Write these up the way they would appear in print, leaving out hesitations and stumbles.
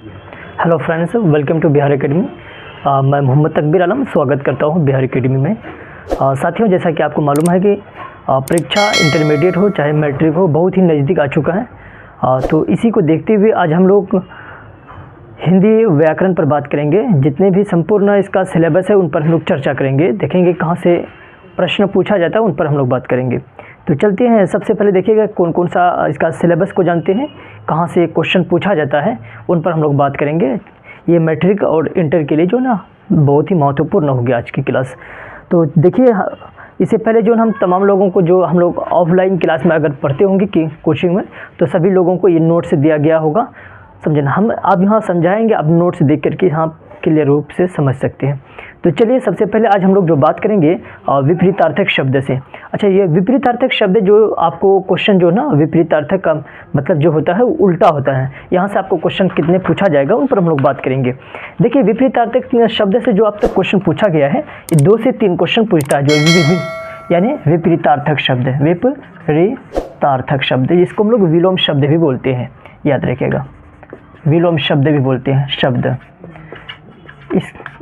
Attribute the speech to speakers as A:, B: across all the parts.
A: Hello friends, welcome to Bihar academy. मैं मोहम्मद तकबीर आलम स्वागत करता हूं बिहार एकेडमी में। साथियों, जैसा कि आपको मालूम है कि परीक्षा इंटरमीडिएट हो चाहे मैट्रिक हो, बहुत ही नज़दीक आ चुका है। तो इसी को देखते हुए आज हम लोग हिंदी व्याकरण पर बात करेंगे। जितने भी संपूर्ण इसका सिलेबस है उन पर हम लोग चर्चा करेंगे, देखेंगे कहाँ से प्रश्न पूछा जाता है, उन पर हम लोग बात करेंगे। तो चलते हैं। सबसे पहले देखिएगा कौन कौन सा इसका सिलेबस को जानते हैं, कहाँ से क्वेश्चन पूछा जाता है, उन पर हम लोग बात करेंगे। ये मैट्रिक और इंटर के लिए जो ना बहुत ही महत्वपूर्ण होगी आज की क्लास। तो देखिए, इससे पहले जो हम तमाम लोगों को, जो हम लोग ऑफलाइन क्लास में अगर पढ़ते होंगे कि कोचिंग में, तो सभी लोगों को ये नोट्स दिया गया होगा, समझे ना। हम अब यहाँ समझाएंगे, अब नोट्स देख करके हाँ क्लियर रूप से समझ सकते हैं। तो चलिए, सबसे पहले आज हम लोग जो बात करेंगे विपरीतार्थक शब्द से। अच्छा, ये विपरीतार्थक शब्द जो आपको क्वेश्चन जो ना विपरीतार्थक का मतलब जो होता है वो उल्टा होता है। यहाँ से आपको क्वेश्चन कितने पूछा जाएगा उन पर हम लोग बात करेंगे। देखिए, विपरीतार्थक शब्द से जो आप तक क्वेश्चन पूछा गया है, ये 2 से 3 क्वेश्चन पूछता है, जो यानी विपरीतार्थक शब्द है। विपरीतार्थक शब्द, इसको हम लोग विलोम शब्द भी बोलते हैं, याद रखिएगा, विलोम शब्द भी बोलते हैं शब्द।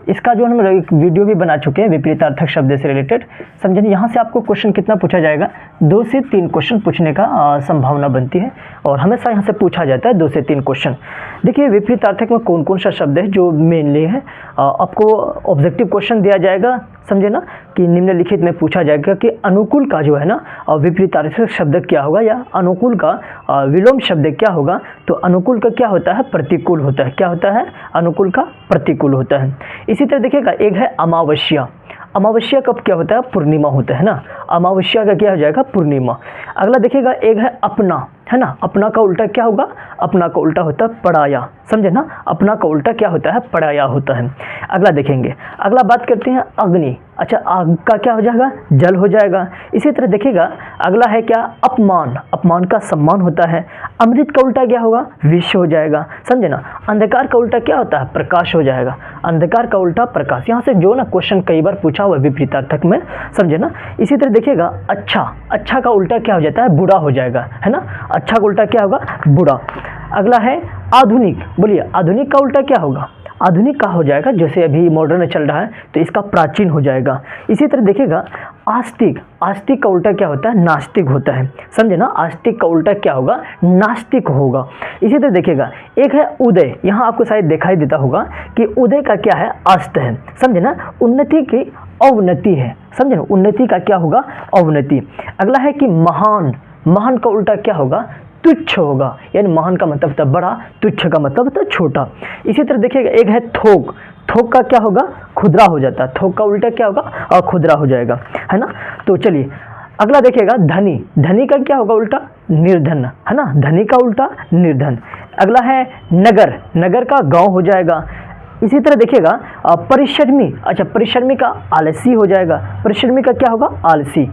A: इसका जो हम एक वीडियो भी बना चुके हैं विपरीतार्थक शब्द से रिलेटेड, समझे। यहाँ से आपको क्वेश्चन कितना पूछा जाएगा, 2 से 3 क्वेश्चन पूछने का संभावना बनती है, और हमेशा यहाँ से पूछा जाता है 2 से 3 क्वेश्चन। देखिए, विपरीतार्थक में कौन कौन सा शब्द है जो मेनली है। आपको ऑब्जेक्टिव क्वेश्चन दिया जाएगा, समझे ना, कि निम्नलिखित में पूछा जाएगा कि अनुकूल का जो है ना विपरीतार्थक शब्द क्या होगा, या अनुकूल का विलोम शब्द क्या होगा। तो अनुकूल का क्या होता है, प्रतिकूल होता है। क्या होता है, अनुकूल का प्रतिकूल होता है। इसी तरह देखिएगा, एक है अमावस्या। अमावस्या कब क्या होता है, पूर्णिमा होता है ना। अमावस्या का क्या हो जाएगा, पूर्णिमा। अगला देखिएगा, एक है अपना, है ना। अपना का उल्टा क्या होगा, अपना का उल्टा होता है पराया, समझे ना। अपना का उल्टा क्या होता है, पराया होता है। अगला देखेंगे, अगला बात करते हैं अग्नि। अच्छा, आग का क्या हो जाएगा, जल हो जाएगा। इसी तरह देखिएगा, अगला है क्या, अपमान। अपमान का सम्मान होता है। अमृत का उल्टा क्या होगा, विष हो जाएगा, समझे ना। अंधकार का उल्टा क्या होता है, प्रकाश हो जाएगा। अंधकार का उल्टा प्रकाश। यहाँ से जो ना क्वेश्चन कई बार पूछा हुआ विपरीतार्थक में, समझे ना। इसी तरह देखिएगा, अच्छा। अच्छा का उल्टा क्या हो जाता है, बुरा हो जाएगा, है ना। अच्छा का उल्टा क्या होगा, बुरा। अगला है आधुनिक। बोलिए, आधुनिक का उल्टा क्या होगा, आधुनिक का हो जाएगा, जैसे अभी मॉडर्न चल रहा है तो इसका प्राचीन हो जाएगा। इसी तरह देखिएगा, आस्तिक। आस्तिक का उल्टा क्या होता है, नास्तिक होता है, समझे ना। आस्तिक का उल्टा क्या होगा, नास्तिक होगा। इसी तरह देखिएगा, एक है उदय। यहाँ आपको शायद दिखाई देता होगा कि उदय का क्या है, अस्त है, समझे ना। उन्नति की अवनति है, समझे ना। उन्नति का क्या होगा, अवनति। अगला है कि महान। महान का उल्टा क्या होगा, तुच्छ होगा, यानी महान का मतलब होता है बड़ा, तुच्छ का मतलब होता है छोटा। इसी तरह देखिएगा, एक है थोक। थोक का क्या होगा, खुदरा हो जाता है। थोक का उल्टा क्या होगा, और खुदरा हो जाएगा, है ना। तो चलिए, अगला देखिएगा, धनी। धनी का क्या होगा उल्टा, निर्धन, है ना। धनी का उल्टा निर्धन। अगला है नगर। नगर का गांव हो जाएगा। इसी तरह देखिएगा, परिश्रमी। अच्छा, परिश्रमी का आलसी हो जाएगा। परिश्रमी का क्या होगा, आलसी,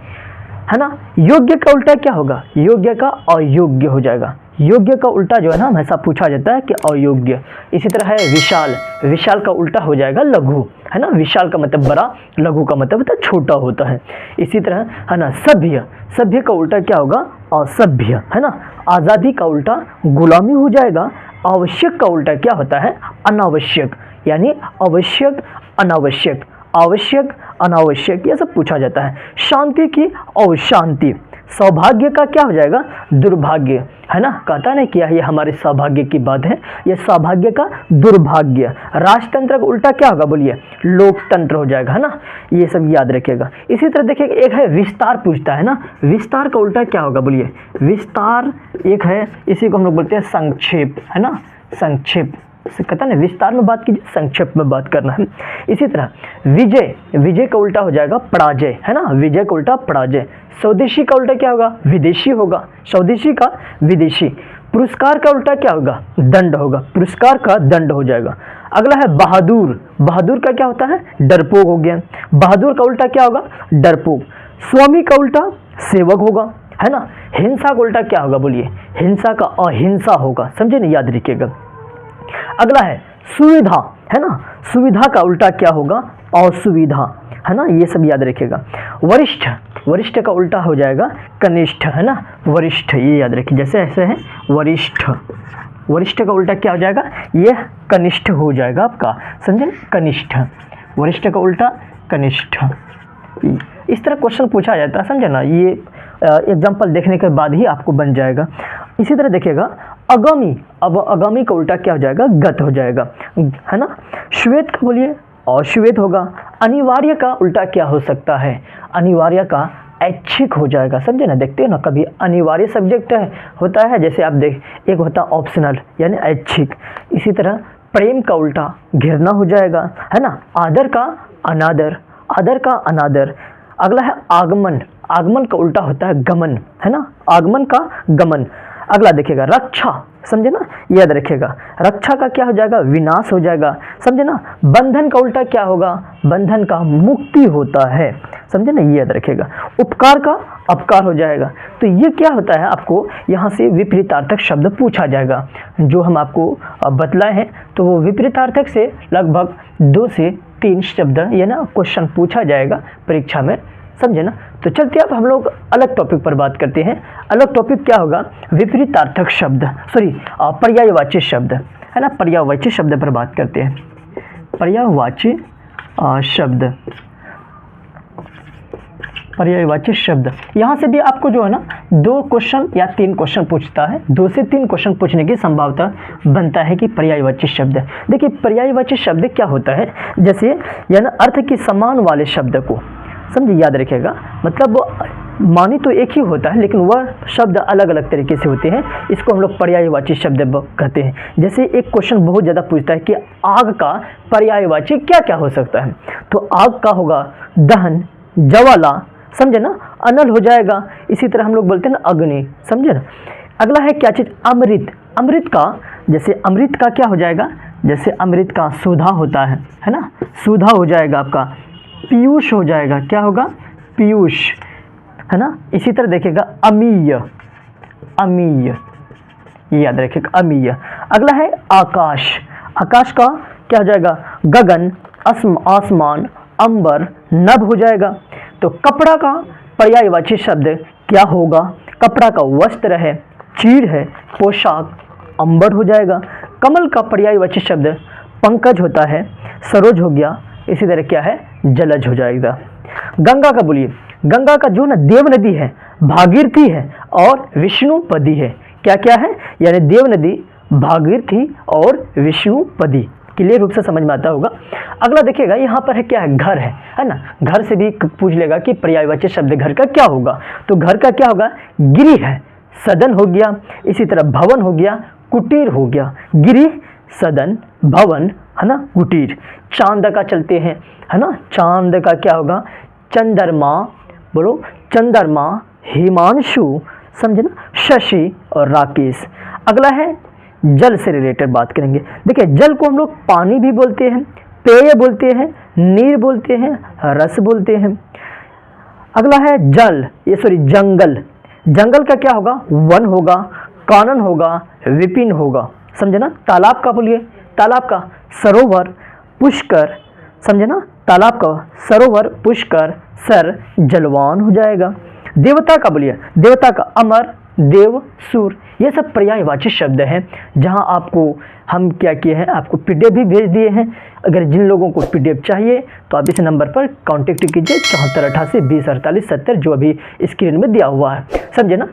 A: है ना। योग्य का उल्टा क्या होगा, योग्य का अयोग्य हो जाएगा। योग्य का उल्टा जो है ना हमेशा पूछा जाता है कि अयोग्य। इसी तरह है विशाल। विशाल का उल्टा हो जाएगा लघु, है ना। विशाल का मतलब बड़ा, लघु का मतलब होता है छोटा होता है। इसी तरह है ना, सभ्य। सभ्य का उल्टा क्या होगा, असभ्य, है ना। आज़ादी का उल्टा गुलामी हो जाएगा। आवश्यक का उल्टा क्या होता है, अनावश्यक, यानी आवश्यक अनावश्यक, आवश्यक अनावश्यक, यह सब पूछा जाता है। शांति की अशांति। सौभाग्य का क्या हो जाएगा, दुर्भाग्य, है ना। कहता नहीं किया ये हमारे सौभाग्य की बात है, यह सौभाग्य का दुर्भाग्य। राजतंत्र का उल्टा क्या होगा, बोलिए, लोकतंत्र हो जाएगा, है ना। ये सब याद रखिएगा। इसी तरह देखिएगा, एक है विस्तार पूछता है ना। विस्तार का उल्टा क्या होगा, बोलिए, विस्तार। एक है, इसी को हम लोग बोलते हैं संक्षेप, है ना। संक्षेप कहता है ना, विस्तार में बात कीजिए, संक्षेप में बात करना है। इसी तरह विजय। विजय का उल्टा हो जाएगा पराजय, है ना। विजय का उल्टा पराजय। स्वदेशी का उल्टा क्या होगा, विदेशी होगा। स्वदेशी का विदेशी। पुरस्कार का उल्टा क्या होगा, दंड होगा। पुरस्कार का दंड हो जाएगा। अगला है बहादुर। बहादुर का क्या होता है, डरपोक हो गया। बहादुर का उल्टा क्या होगा, डरपोक। स्वामी का उल्टा सेवक होगा, है ना। हिंसा का उल्टा क्या होगा, बोलिए, हिंसा का अहिंसा होगा, समझे ना, याद रखिएगा। अगला है सुविधा, है ना। सुविधा का उल्टा क्या होगा, असुविधा, है ना। ये सब याद रखिएगा। वरिष्ठ। वरिष्ठ का उल्टा हो जाएगा कनिष्ठ, है ना। वरिष्ठ, ये याद रखिए, जैसे ऐसे है वरिष्ठ, वरिष्ठ का उल्टा क्या हो जाएगा, ये कनिष्ठ हो जाएगा आपका, समझे ना, कनिष्ठ। वरिष्ठ का उल्टा कनिष्ठ। इस तरह क्वेश्चन पूछा जाता है, समझे ना, ये एग्जाम्पल देखने के बाद ही आपको बन जाएगा। इसी तरह देखिएगा आगामी, अब आगामी का उल्टा क्या हो जाएगा, गत हो जाएगा, है ना। श्वेत का बोलिए, अश्वेत होगा। अनिवार्य का उल्टा क्या हो सकता है, अनिवार्य का ऐच्छिक हो जाएगा, समझे ना। देखते हैं ना, कभी अनिवार्य सब्जेक्ट होता है, जैसे आप देख, एक होता है ऑप्शनल यानी ऐच्छिक। इसी तरह प्रेम का उल्टा घृणा हो जाएगा, है ना। आदर का अनादर, आदर का अनादर। अगला है आगमन, आगमन का उल्टा होता है गमन, है ना, आगमन का गमन। अगला देखिएगा रक्षा, समझे ना, याद रखिएगा, रक्षा का क्या हो जाएगा, विनाश हो जाएगा, समझे ना। बंधन का उल्टा क्या होगा, बंधन का मुक्ति होता है, समझे ना, ये याद रखिएगा। उपकार का अपकार हो जाएगा। तो ये क्या होता है, आपको यहाँ से विपरीतार्थक शब्द पूछा जाएगा, जो हम आपको बतलाए हैं। तो वो विपरीतार्थक से लगभग 2 से 3 शब्द ये ना क्वेश्चन पूछा जाएगा परीक्षा में, समझे ना। तो चलते अब हम लोग अलग टॉपिक पर बात करते हैं। अलग टॉपिक क्या होगा, विपरीतार्थक शब्द, सॉरी पर्यायवाची शब्द, है ना। पर्यायवाची शब्द पर बात करते हैं। पर्यायवाची शब्द, पर्यायवाची शब्द, यहाँ से भी आपको जो है ना 2 क्वेश्चन या 3 क्वेश्चन पूछता है, 2 से 3 क्वेश्चन पूछने की संभावना बनता है कि पर्यायवाची शब्द। देखिए पर्यायवाची शब्द क्या होता है, जैसे यानी अर्थ के समान वाले शब्द को, समझिए, याद रखिएगा। मतलब मानी तो एक ही होता है, लेकिन वह शब्द अलग अलग तरीके से होते हैं, इसको हम लोग पर्यायवाची शब्द कहते हैं। जैसे एक क्वेश्चन बहुत ज़्यादा पूछता है कि आग का पर्यायवाची क्या क्या हो सकता है, तो आग का होगा दहन, ज्वाला, समझे ना, अनल हो जाएगा। इसी तरह हम लोग बोलते हैं ना अग्नि, समझे ना। अगला है क्या चीज़, अमृत, अमृत का, जैसे अमृत का क्या हो जाएगा, जैसे अमृत का सुधा होता है ना, सुधा हो जाएगा आपका। पीयूष हो जाएगा, क्या होगा, पीयूष, है ना। इसी तरह देखिएगा अमीय, अमीय, ये याद रखिएगा, अमीय। अगला है आकाश, आकाश का क्या हो जाएगा, गगन, आसमान, अंबर, नभ हो जाएगा। तो कपड़ा का पर्यायवाची शब्द क्या होगा, कपड़ा का वस्त्र है, चीड़ है, पोशाक, अंबर हो जाएगा। कमल का पर्यायवाची शब्द पंकज होता है, सरोज हो गया। इसी तरह क्या है, जलज हो जाएगा। गंगा का बोलिए, गंगा का जो ना देव नदी है, भागीरथी है और विष्णुपदी है। क्या क्या है, यानी देव नदी, भागीरथी और विष्णुपदी। क्लियर रूप से समझ में आता होगा। अगला देखिएगा यहाँ पर है क्या है, घर है ना। घर से भी पूछ लेगा कि पर्यायवाची शब्द घर का क्या होगा, तो घर का क्या होगा, गिरी है, सदन हो गया। इसी तरह भवन हो गया, कुटीर हो गया। गिरी, सदन, भवन, है ना, कुटीर। चांद का चलते हैं, है ना, चांद का क्या होगा, चंद्रमा, बोलो, चंद्रमा, हिमांशु, समझे ना, शशि और राकेश। अगला है जल से रिलेटेड बात करेंगे। देखिए जल को हम लोग पानी भी बोलते हैं, पेय बोलते हैं, नीर बोलते हैं, रस बोलते हैं। अगला है जल, ये सॉरी जंगल, जंगल का क्या होगा, वन होगा, कानन होगा, विपिन होगा, समझे ना। तालाब का बोलिए, तालाब का सरोवर, पुष्कर, समझे ना, तालाब का सरोवर, पुष्कर, सर, जलवान हो जाएगा। देवता का बोलिए, देवता का अमर, देव, सूर। ये सब पर्यायवाची शब्द हैं, जहां आपको हम क्या किए हैं, आपको पीडीएफ भी भेज दिए हैं। अगर जिन लोगों को पीडीएफ चाहिए तो आप इस नंबर पर कांटेक्ट कीजिए, 7488204870, जो अभी स्क्रीन में दिया हुआ है, समझे ना।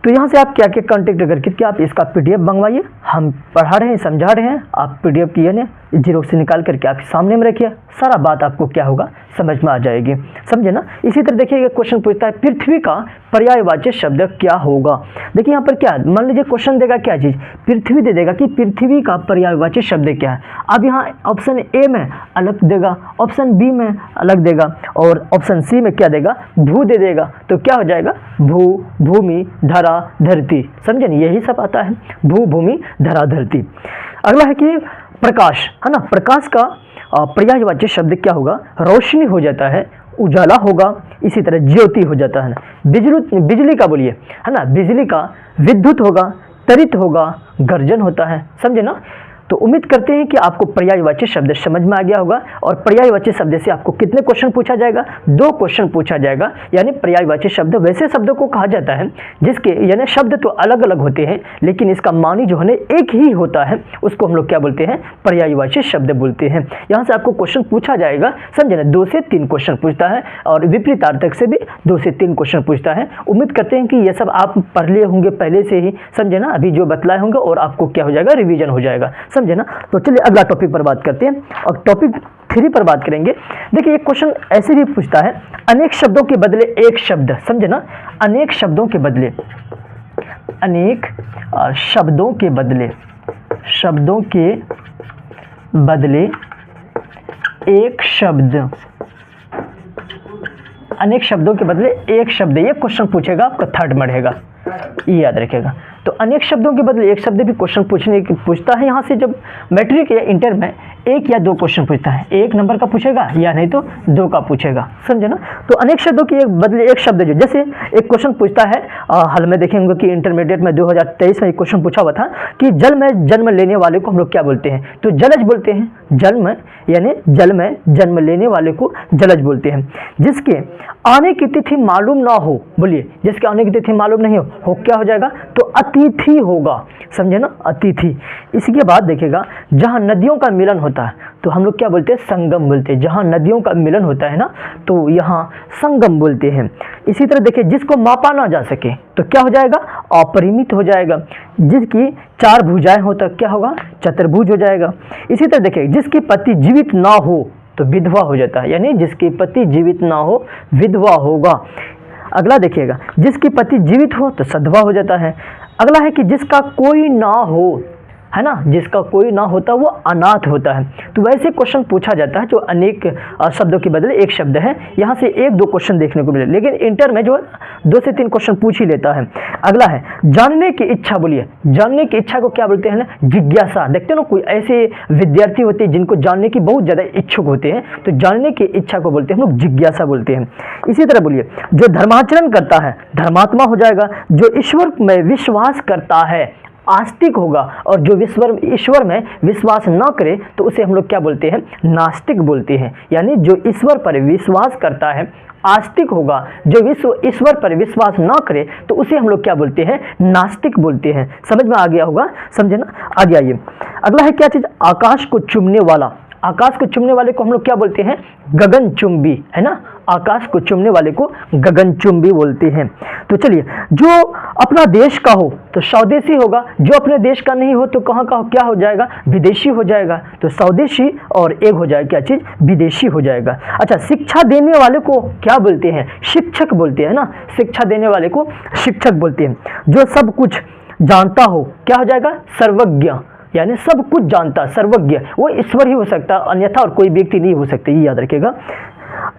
A: तो यहाँ से आप क्या क्या कांटेक्ट करके आप इसका पीडीएफ मंगवाइए। हम पढ़ा रहे हैं, समझा रहे हैं, आप पीडीएफ की यानी जीरोक्स निकाल करके आप सामने में रखिए, सारा बात आपको क्या होगा समझ में आ जाएगी, समझे ना। इसी तरह देखिए क्वेश्चन पूछता है पृथ्वी का पर्यायवाची शब्द क्या होगा। देखिए यहाँ पर क्या, मान लीजिए क्वेश्चन देगा क्या चीज़, पृथ्वी दे देगा कि पृथ्वी का पर्यायवाची शब्द क्या है। अब यहाँ ऑप्शन ए में अलग देगा, ऑप्शन बी में अलग देगा और ऑप्शन सी में क्या देगा, भू दे देगा। तो क्या हो जाएगा, भू, भूमि, धरा, धरती, समझे ना, यही सब आता है, भू, भूमि, धरा, धरती। अगला है कि प्रकाश, है ना, प्रकाश का पर्यायवाची शब्द क्या होगा, रोशनी हो जाता है, उजाला होगा। इसी तरह ज्योति हो जाता है ना। बिजली, बिजली का बोलिए, है ना, बिजली का विद्युत होगा, त्वरित होगा, गर्जन होता है, समझे ना। तो उम्मीद करते हैं कि आपको पर्यायवाची शब्द समझ में आ गया होगा। और पर्यायवाची शब्द से आपको कितने क्वेश्चन पूछा जाएगा? 2 क्वेश्चन पूछा जाएगा। यानी पर्यायवाची शब्द वैसे शब्दों को कहा जाता है जिसके यानी शब्द तो अलग अलग होते हैं लेकिन इसका मानी जो है एक ही होता है, उसको हम लोग क्या बोलते हैं? पर्यायवाची शब्द बोलते हैं। यहाँ से आपको क्वेश्चन पूछा जाएगा, समझे ना, 2 से 3 क्वेश्चन पूछता है और विपरीतार्थक से भी 2 से 3 क्वेश्चन पूछता है। उम्मीद करते हैं कि ये सब आप पढ़ लिए होंगे पहले से ही, समझे ना, अभी जो बतलाए होंगे और आपको क्या हो जाएगा? रिवीजन हो जाएगा, समझे ना। तो चलिए अगला टॉपिक पर बात करते हैं और टॉपिक 3 पर बात करेंगे। देखिए एक क्वेश्चन ऐसे भी पूछता है, अनेक शब्दों के बदले एक शब्द, समझे ना, अनेक शब्दों के बदले, अनेक शब्दों के बदले, शब्दों के बदले एक शब्द, अनेक शब्दों के बदले एक शब्द, ये क्वेश्चन पूछेगा आपका 3rd में रहेगा, ये याद रखेगा। तो अनेक शब्दों के बदले एक शब्द भी क्वेश्चन पूछता है। यहाँ से जब मैट्रिक या इंटर में 1 या 2 क्वेश्चन पूछता है, 1 नंबर का पूछेगा या नहीं तो 2 का पूछेगा, समझे ना। तो अनेक शब्दों के बदले एक शब्द, जो जैसे एक क्वेश्चन पूछता है, हाल में देखेंगे कि इंटरमीडिएट में 2023 में एक क्वेश्चन पूछा हुआ था कि जल में जन्म लेने वाले को हम लोग क्या बोलते हैं? तो जलज बोलते हैं। जल में यानी जल में जन्म लेने वाले को जलज बोलते हैं। जिसके आने की तिथि मालूम ना हो, बोलिए, जिसके आने की तिथि मालूम नहीं हो क्या हो जाएगा? तो अतिथि होगा, समझे ना, अतिथि। इसी के बाद देखिएगा, जहाँ नदियों का मिलन होता है तो हम लोग क्या बोलते हैं? संगम बोलते हैं। जहाँ नदियों का मिलन होता है ना तो यहाँ संगम बोलते हैं। इसी तरह देखिए, जिसको मापा ना जा सके तो क्या हो जाएगा? अपरिमित हो जाएगा। जिसकी 4 भुजाएं हो तो क्या होगा? चतुर्भुज हो जाएगा। इसी तरह देखिए, जिसके पति जीवित ना हो तो विधवा हो जाता है, यानी जिसके पति जीवित ना हो विधवा होगा। अगला देखिएगा, जिसके पति जीवित हो तो सधवा हो जाता है। अगला है कि जिसका कोई ना हो, है ना, जिसका कोई ना होता वो अनाथ होता है। तो वैसे क्वेश्चन पूछा जाता है जो अनेक शब्दों के बदले एक शब्द है। यहाँ से 1-2 क्वेश्चन देखने को मिले, लेकिन इंटर में जो 2 से 3 क्वेश्चन पूछ ही लेता है। अगला है जानने की इच्छा, बोलिए, जानने की इच्छा को क्या बोलते हैं ना? जिज्ञासा। देखते हो ना, कोई ऐसे विद्यार्थी होते हैं जिनको जानने की बहुत ज़्यादा इच्छुक होते हैं, तो जानने की इच्छा को बोलते हैं हम लोग जिज्ञासा बोलते हैं। इसी तरह बोलिए, जो धर्माचरण करता है धर्मात्मा हो जाएगा। जो ईश्वर में विश्वास करता है आस्तिक होगा, और जो ईश्वर में विश्वास ना करे तो उसे हम लोग क्या बोलते हैं? नास्तिक बोलते हैं। यानी जो ईश्वर पर विश्वास करता है आस्तिक होगा, जो ईश्वर पर विश्वास ना करे तो उसे हम लोग क्या बोलते हैं? नास्तिक बोलते हैं। समझ में आ गया होगा, समझे ना। आगे आइए, अगला है क्या चीज़? आकाश को चूमने वाला। आकाश को चूमने वाले को हम लोग क्या बोलते हैं? गगनचुंबी, है ना। आकाश को चूमने वाले को गगनचुंबी बोलते हैं। तो चलिए, जो अपना देश का हो तो स्वदेशी होगा, जो अपने देश का नहीं हो तो कहाँ का क्या हो जाएगा? विदेशी हो जाएगा। तो स्वदेशी और एक हो जाएगा क्या चीज़? विदेशी हो जाएगा। अच्छा, शिक्षा देने वाले को क्या बोलते हैं? शिक्षक बोलते हैं ना। शिक्षा देने वाले को शिक्षक बोलते हैं। जो सब कुछ जानता हो क्या हो जाएगा? सर्वज्ञ, यानी सब कुछ जानता, सर्वज्ञ, वो ईश्वर ही हो सकता, अन्यथा और कोई व्यक्ति नहीं हो सकते, ये याद रखिएगा।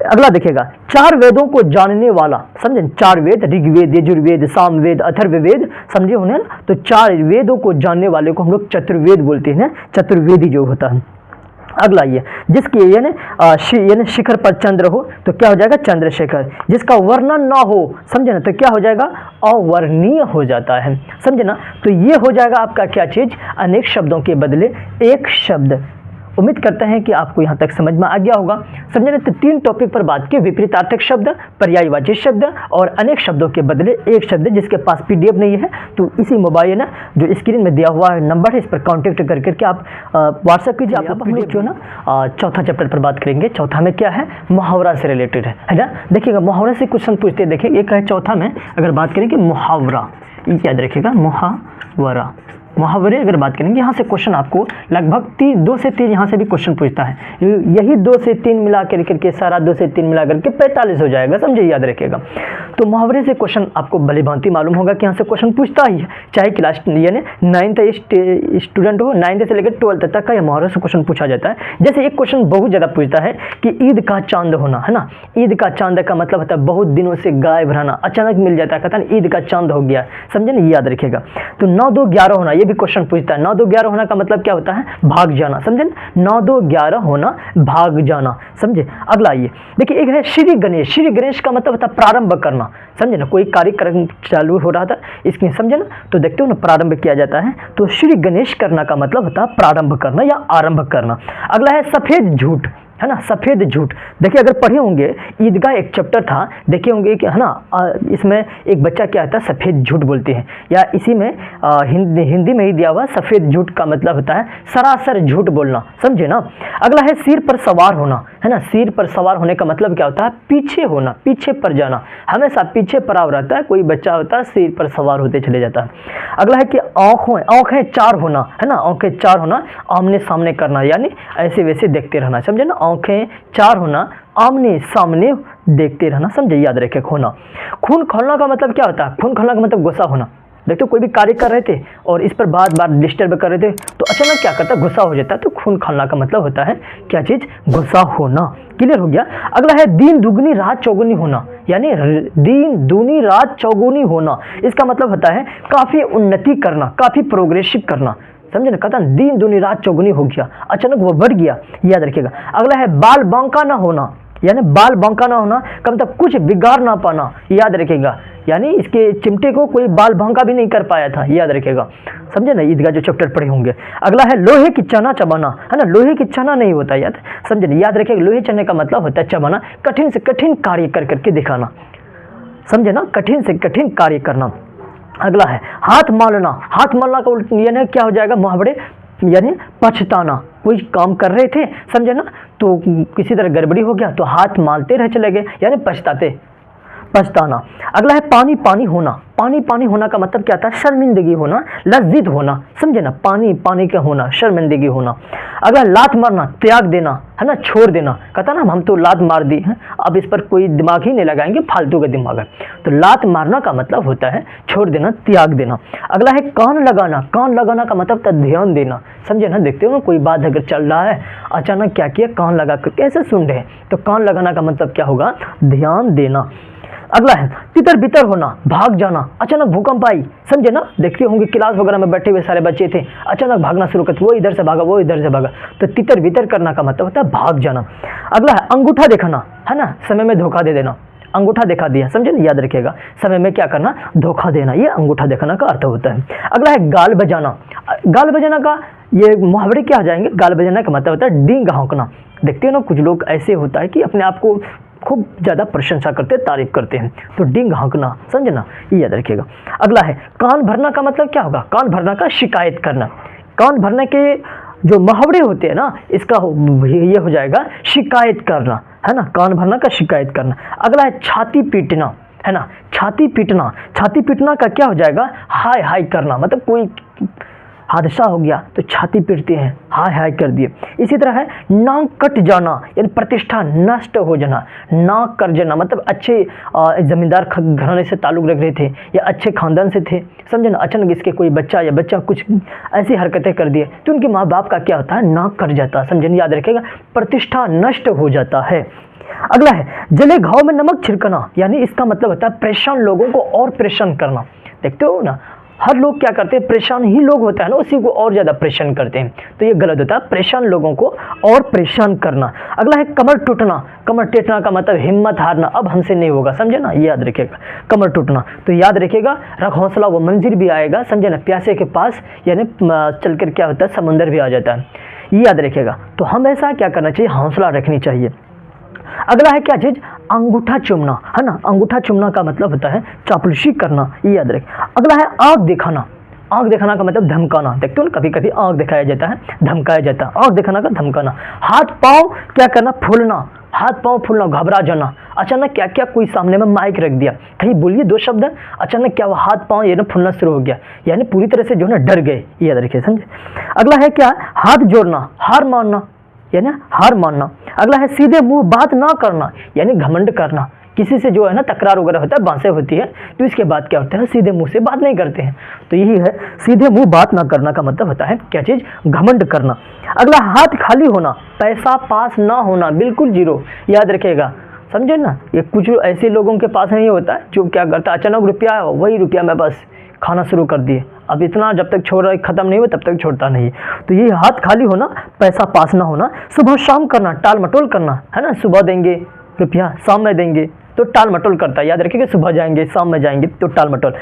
A: अगला देखिएगा, 4 वेदों को जानने वाला, समझे? 4 वेद, ऋग्वेद, यजुर्वेद, सामवेद, अथर्ववेद, समझे होने ना। तो 4 वेदों को जानने वाले को हम लोग चतुर्वेद बोलते हैं, चतुर्वेदी जो होता है। अगला ये, जिसके यानी शिखर पर चंद्र हो तो क्या हो जाएगा? चंद्रशेखर। जिसका वर्णन ना हो, समझे ना, तो क्या हो जाएगा? अवर्णनीय हो जाता है, समझे ना। तो ये हो जाएगा आपका क्या चीज़? अनेक शब्दों के बदले एक शब्द। उम्मीद करते हैं कि आपको यहाँ तक समझ में आ गया होगा, समझे ना। तो 3 टॉपिक पर बात की, विपरीतार्थक शब्द, पर्यायवाची शब्द और अनेक शब्दों के बदले एक शब्द। जिसके पास PDF नहीं है तो इसी मोबाइल ना जो स्क्रीन में दिया हुआ नंबर है, इस पर कांटेक्ट करके आप व्हाट्सएप कीजिए। आप हम लोग जो ना 4था चैप्टर पर बात करेंगे। चौथा में क्या है? मुहावरा से रिलेटेड है ना। देखिएगा, मुहावरा से क्वेश्चन पूछते हैं। देखिए एक है चौथा में, अगर बात करेंगे मुहावरा, याद रखिएगा, मुहावरा, मुहावरे अगर बात करेंगे, यहाँ से क्वेश्चन आपको लगभग 2 से 3 यहाँ से भी क्वेश्चन पूछता है। यही 2 से 3 मिला करके सारा 2 से 3 मिला करके 45 हो जाएगा, समझे, याद रखिएगा। तो मुहावरे से क्वेश्चन आपको भली भांति मालूम होगा कि यहाँ से क्वेश्चन पूछता ही है, चाहे क्लास यानी 9th स्टूडेंट हो, 9th से लेकर 12th तक का यह मुहावरे से क्वेश्चन पूछा जाता है। जैसे एक क्वेश्चन बहुत ज़्यादा पूछता है कि ईद का चांद होना, है ना। ईद का चांद का मतलब होता है बहुत दिनों से गायब रहना, अचानक मिल जाता है, कहता है ईद का चांद हो गया, समझे ना, याद रखिएगा। तो 9, 2, 11 होना, ये भी क्वेश्चन पूछता है। 9, 2, 11 होना का मतलब क्या होता है? भाग जाना, समझे ना। 9, 2, 11 होना, भाग जाना, समझे। अगला ये देखिए, एक है श्री गणेश। श्री गणेश का मतलब होता है प्रारंभ करना, समझे ना, कोई कार्यक्रम चालू हो रहा था इसमें, समझे ना, तो देखते हो ना प्रारंभ किया जाता है। तो श्री गणेश करना का मतलब होता है प्रारंभ करना या आरंभ करना। अगला है सफ़ेद झूठ, है ना, सफ़ेद झूठ। देखिए अगर पढ़े होंगे ईदगाह एक चैप्टर था, देखे होंगे कि है ना, इसमें एक बच्चा क्या होता है सफ़ेद झूठ बोलते हैं, या इसी में हिंदी में ही दिया हुआ सफ़ेद झूठ का मतलब होता है सरासर झूठ बोलना, समझे ना। अगला है सिर पर सवार होना, है ना, सिर पर सवार होने का मतलब क्या होता है पीछे होना, पीछे पर जाना, हमेशा पीछे पड़ाव रहता है, कोई बच्चा होता है सिर पर सवार होते चले जाता है। अगला है कि आँखें चार होना, है ना, आँखें चार होना, आमने सामने करना, यानी ऐसे वैसे देखते रहना, समझे ना, आँखें चार होना, आमने सामने देखते रहना, समझे, याद रखे। होना, खून खौलना का मतलब क्या होता है, खून खौलना का मतलब गुस्सा होना। देखते कोई भी कार्य कर रहे थे और इस पर बार बार डिस्टर्ब कर रहे थे तो अचानक क्या करता है गुस्सा हो जाता है, तो खून खौलना का मतलब होता है क्या चीज़, गुस्सा होना। क्लियर हो गया। अगला है दिन दुगनी रात चौगुनी होना, यानी दिन दूनी रात चौगुनी होना, इसका मतलब होता है काफ़ी उन्नति करना, काफ़ी प्रोग्रेसिव करना, समझे ना, कहता दिन दूनी रात चौगुनी हो गया, अचानक वो बढ़ गया, याद रखिएगा। अगला है बाल बांका ना होना, यानी बाल बांका ना होना का मतलब कुछ बिगाड़ ना पाना, याद रखिएगा, यानी इसके चिमटे को कोई बाल बांका भी नहीं कर पाया था, याद रखिएगा, समझे ना, ईदगाह जो चैप्टर पढ़े होंगे। अगला है लोहे की चना चबाना, है ना, लोहे की चना नहीं होता, याद समझे ना, याद रखिएगा, लोहे चने का मतलब होता है चबाना, कठिन से कठिन कार्य कर करके दिखाना, समझे ना, कठिन से कठिन कार्य करना। अगला है हाथ मालना, हाथ मालना का यानी क्या हो जाएगा मुहावरे, यानी पछताना, कोई काम कर रहे थे, समझे ना, तो किसी तरह गड़बड़ी हो गया तो हाथ मालते रह चले गए, यानी पछताना। अगला है पानी पानी होना, पानी पानी होना का मतलब क्या था, शर्मिंदगी होना, लज्जित होना, समझे ना, पानी पानी का होना, शर्मिंदगी होना। अगला लात मारना, त्याग देना, है ना, छोड़ देना, कहता ना हम तो लात मार दी है, अब इस पर कोई दिमाग ही नहीं लगाएंगे, फालतू का दिमाग है, तो लात मारना का मतलब होता है छोड़ देना, त्याग देना। अगला है कान लगाना, कान लगाना का मतलब था ध्यान देना, समझे ना, देखते हो ना कोई बात अगर चल रहा है अचानक क्या किया, कान लगा कर कैसे सुन रहे हैं, तो कान लगाना का मतलब क्या होगा, ध्यान देना। अगला है तितर बितर होना, भाग जाना, अचानक भूकंप आई, समझे ना, देखते होंगे क्लास वगैरह में बैठे हुए सारे बच्चे थे, अचानक भागना शुरू करते, वो इधर से भागा वो इधर से भागा, तो तितर बितर करना का मतलब होता है भाग जाना। अगला है अंगूठा दिखाना, है ना, समय में धोखा दे देना, अंगूठा दिखा दिया, समझे ना, याद रखिएगा, समय में क्या करना, धोखा देना, ये अंगूठा दिखाना का अर्थ होता है। अगला है गाल बजाना, गाल बजाना का ये मुहावरे क्या आ जाएंगे, गाल बजाना का मतलब होता है डींग हाँकना। देखते हो ना कुछ लोग ऐसे होता है कि अपने आप को खूब ज़्यादा प्रशंसा करते हैं, तारीफ करते हैं, तो डींग हाँकना, समझे ना, ये याद रखिएगा। अगला है कान भरना का मतलब क्या होगा, कान भरना का शिकायत करना, कान भरने के जो मुहावरे होते हैं ना, इसका ये हो जाएगा शिकायत करना, है ना, कान भरना का शिकायत करना। अगला है छाती पीटना, है ना, छाती पीटना, छाती पीटना का क्या हो जाएगा, हाय हाय करना, मतलब कोई हादसा हो गया तो छाती पीटते हैं, हाय हाय कर दिए। इसी तरह है नाक कट जाना, यानी प्रतिष्ठा नष्ट हो जाना, नाक कट जाना मतलब अच्छे जमींदार घराने से ताल्लुक़ रख रहे थे या अच्छे खानदान से थे, समझे ना, अचानक इसके कोई बच्चा या बच्चा कुछ ऐसी हरकतें कर दिए तो उनके माँ बाप का क्या होता है, नाक कट जाता है, समझे, याद रखेगा, प्रतिष्ठा नष्ट हो जाता है। अगला है जले घाव में नमक छिड़कना, यानी इसका मतलब होता है परेशान लोगों को और परेशान करना। देखते हो ना, हर लोग क्या करते हैं, परेशान ही लोग होता है ना, उसी को और ज़्यादा परेशान करते हैं, तो ये गलत होता है, परेशान लोगों को और परेशान करना। अगला है कमर टूटना, कमर टूटना का मतलब हिम्मत हारना, अब हमसे नहीं होगा, समझे ना, ये याद रखिएगा, कमर टूटना, तो याद रखिएगा, रख हौसला वो मंजिल भी आएगा, समझे ना, प्यासे के पास यानी चल कर क्या होता है, समंदर भी आ जाता है, ये याद रखिएगा। तो हम ऐसा क्या करना चाहिए, हौसला रखनी चाहिए। अगला है क्या चीज़, अंगूठा चूमना, है ना, अंगूठा चूमना का मतलब होता है चापलूसी करना, ये याद रखें। अगला है आँख दिखाना, आँख दिखाना का मतलब धमकाना, देखते हो ना, कभी कभी आँख दिखाया जाता है, धमकाया जाता है, आँख दिखाना का धमकाना। हाथ पाँव क्या करना, फूलना, हाथ पाँव फूलना, घबरा जाना, अचानक क्या क्या कोई सामने में माइक रख दिया, कहीं बोलिए दो शब्द, अचानक क्या हुआ, हाथ पाँव ये ना फूलना शुरू हो गया, यानी पूरी तरह से जो है ना डर गए, ये याद रखिए, समझे। अगला है क्या, हाथ जोड़ना, हार मानना, यानी हार मानना। अगला है सीधे मुंह बात ना करना, यानी घमंड करना, किसी से जो है ना तकरार वगैरह होता है, बातें होती है, तो इसके बाद क्या होता है, सीधे मुंह से बात नहीं करते हैं, तो यही है सीधे मुंह बात ना करना का मतलब होता है क्या चीज़, घमंड करना। अगला हाथ खाली होना, पैसा पास ना होना, बिल्कुल जीरो, याद रखिएगा, समझे ना, ये कुछ ऐसे लोगों के पास नहीं होता है जो क्या करता है, अचानक रुपया है, वही रुपया में बस खाना शुरू कर दिए, अब इतना जब तक छोड़ खत्म नहीं हो तब तक छोड़ता नहीं, तो ये हाथ खाली होना, पैसा पास ना होना। सुबह शाम करना, टाल मटोल करना, है ना, सुबह देंगे रुपया, शाम में देंगे, तो टाल मटोल करता है। याद रखिए कि सुबह जाएंगे शाम में जाएंगे तो टाल मटोल।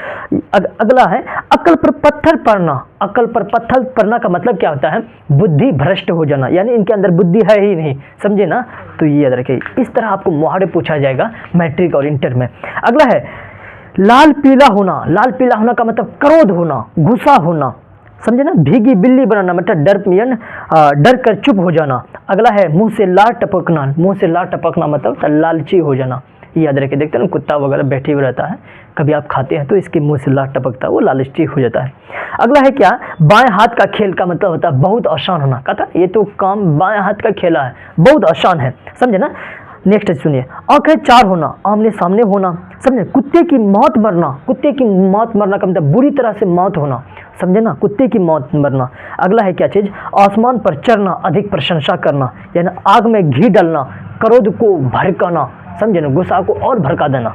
A: अगला है अकल पर पत्थर पड़ना। अकल पर पत्थर पड़ना का मतलब क्या होता है? बुद्धि भ्रष्ट हो जाना, यानी इनके अंदर बुद्धि है ही नहीं, समझे ना। तो ये याद रखिए, इस तरह आपको मुहावरे पूछा जाएगा मैट्रिक और इंटर में। अगला है लाल पीला होना। लाल पीला होना का मतलब क्रोध होना, गुस्सा होना, समझे ना। भीगी बिल्ली बनाना मतलब डर कर चुप हो जाना। अगला है मुंह से लार टपकना। मुंह से लार टपकना मतलब लालची हो जाना। ये याद रखिए, देखते हैं ना कुत्ता वगैरह बैठे हुए रहता है, कभी आप खाते हैं तो इसके मुंह से लार टपकता है, वो लालची हो जाता है। अगला है क्या? बाएं हाथ का खेल का मतलब होता है बहुत आसान होना। कहता ये तो काम बाएं हाथ का खेला है, बहुत आसान है, समझे ना। नेक्स्ट सुनिए, आंखें चार होना, आमने सामने होना, समझे। कुत्ते की मौत मरना। कुत्ते की मौत मरना का मतलब बुरी तरह से मौत होना, समझे ना, कुत्ते की मौत मरना। अगला है क्या चीज़? आसमान पर चढ़ना, अधिक प्रशंसा करना, यानी आग में घी डालना, क्रोध को भड़काना, समझे ना, गुस्सा को और भड़का देना।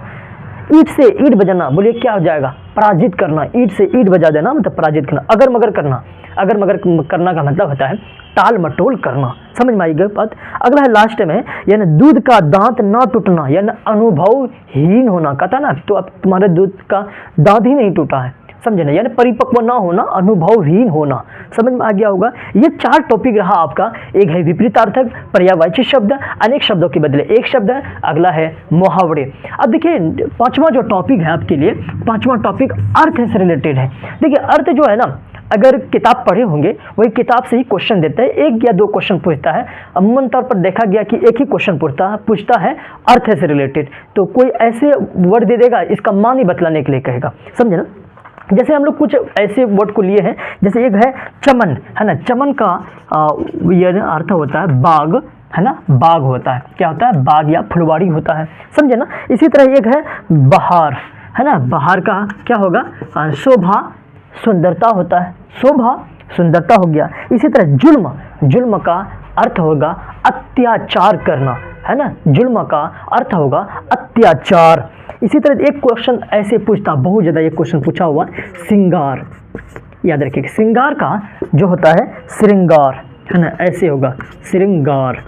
A: ईंट से ईंट बजाना, बोलिए क्या हो जाएगा? पराजित करना। ईंट से ईंट बजा देना मतलब पराजित करना। अगर मगर करना, अगर मगर करना का मतलब होता है टाल मटोल करना, समझ में आई गई बात। अगला है लास्ट में, यानी दूध का दांत ना टूटना, यानी अनुभवहीन होना। कहता ना तो अब तुम्हारे दूध का दांत ही नहीं टूटा है, समझे ना, यानी परिपक्व ना होना, अनुभवहीन होना। समझ में आ गया होगा। ये 4 टॉपिक रहा आपका। एक है विपरीतार्थक, पर्यायवाची शब्द, अनेक शब्दों के बदले एक शब्द है। अगला है मुहावरे। अब देखिए 5वां जो टॉपिक है आपके लिए, 5वां टॉपिक अर्थ से रिलेटेड है। देखिए अर्थ जो है ना, अगर किताब पढ़े होंगे वही किताब से ही क्वेश्चन देता है, 1 या 2 क्वेश्चन पूछता है। अमूमन तौर पर देखा गया कि एक ही क्वेश्चन पूछता है अर्थ से रिलेटेड। तो कोई ऐसे वर्ड दे देगा, इसका मानी बतलाने के लिए कहेगा, समझे ना। जैसे हम लोग कुछ ऐसे वर्ड को लिए हैं, जैसे एक है चमन, है ना। चमन का यह अर्थ होता है बाग, है ना, बाग होता है। क्या होता है? बाग या फुलवाड़ी होता है, समझे ना। इसी तरह एक है बहार, है ना। बहार का क्या होगा? शोभा, सुंदरता होता है। शोभा सुंदरता हो गया। इसी तरह जुल्म, जुल्म का अर्थ होगा अत्याचार करना, है ना। जुल्म का अर्थ होगा अत्याचार। इसी तरह एक क्वेश्चन ऐसे पूछता, बहुत ज़्यादा एक क्वेश्चन पूछा हुआ, श्रृंगार। याद रखिए श्रृंगार का जो होता है श्रृंगार, है ना, ऐसे होगा श्रृंगार।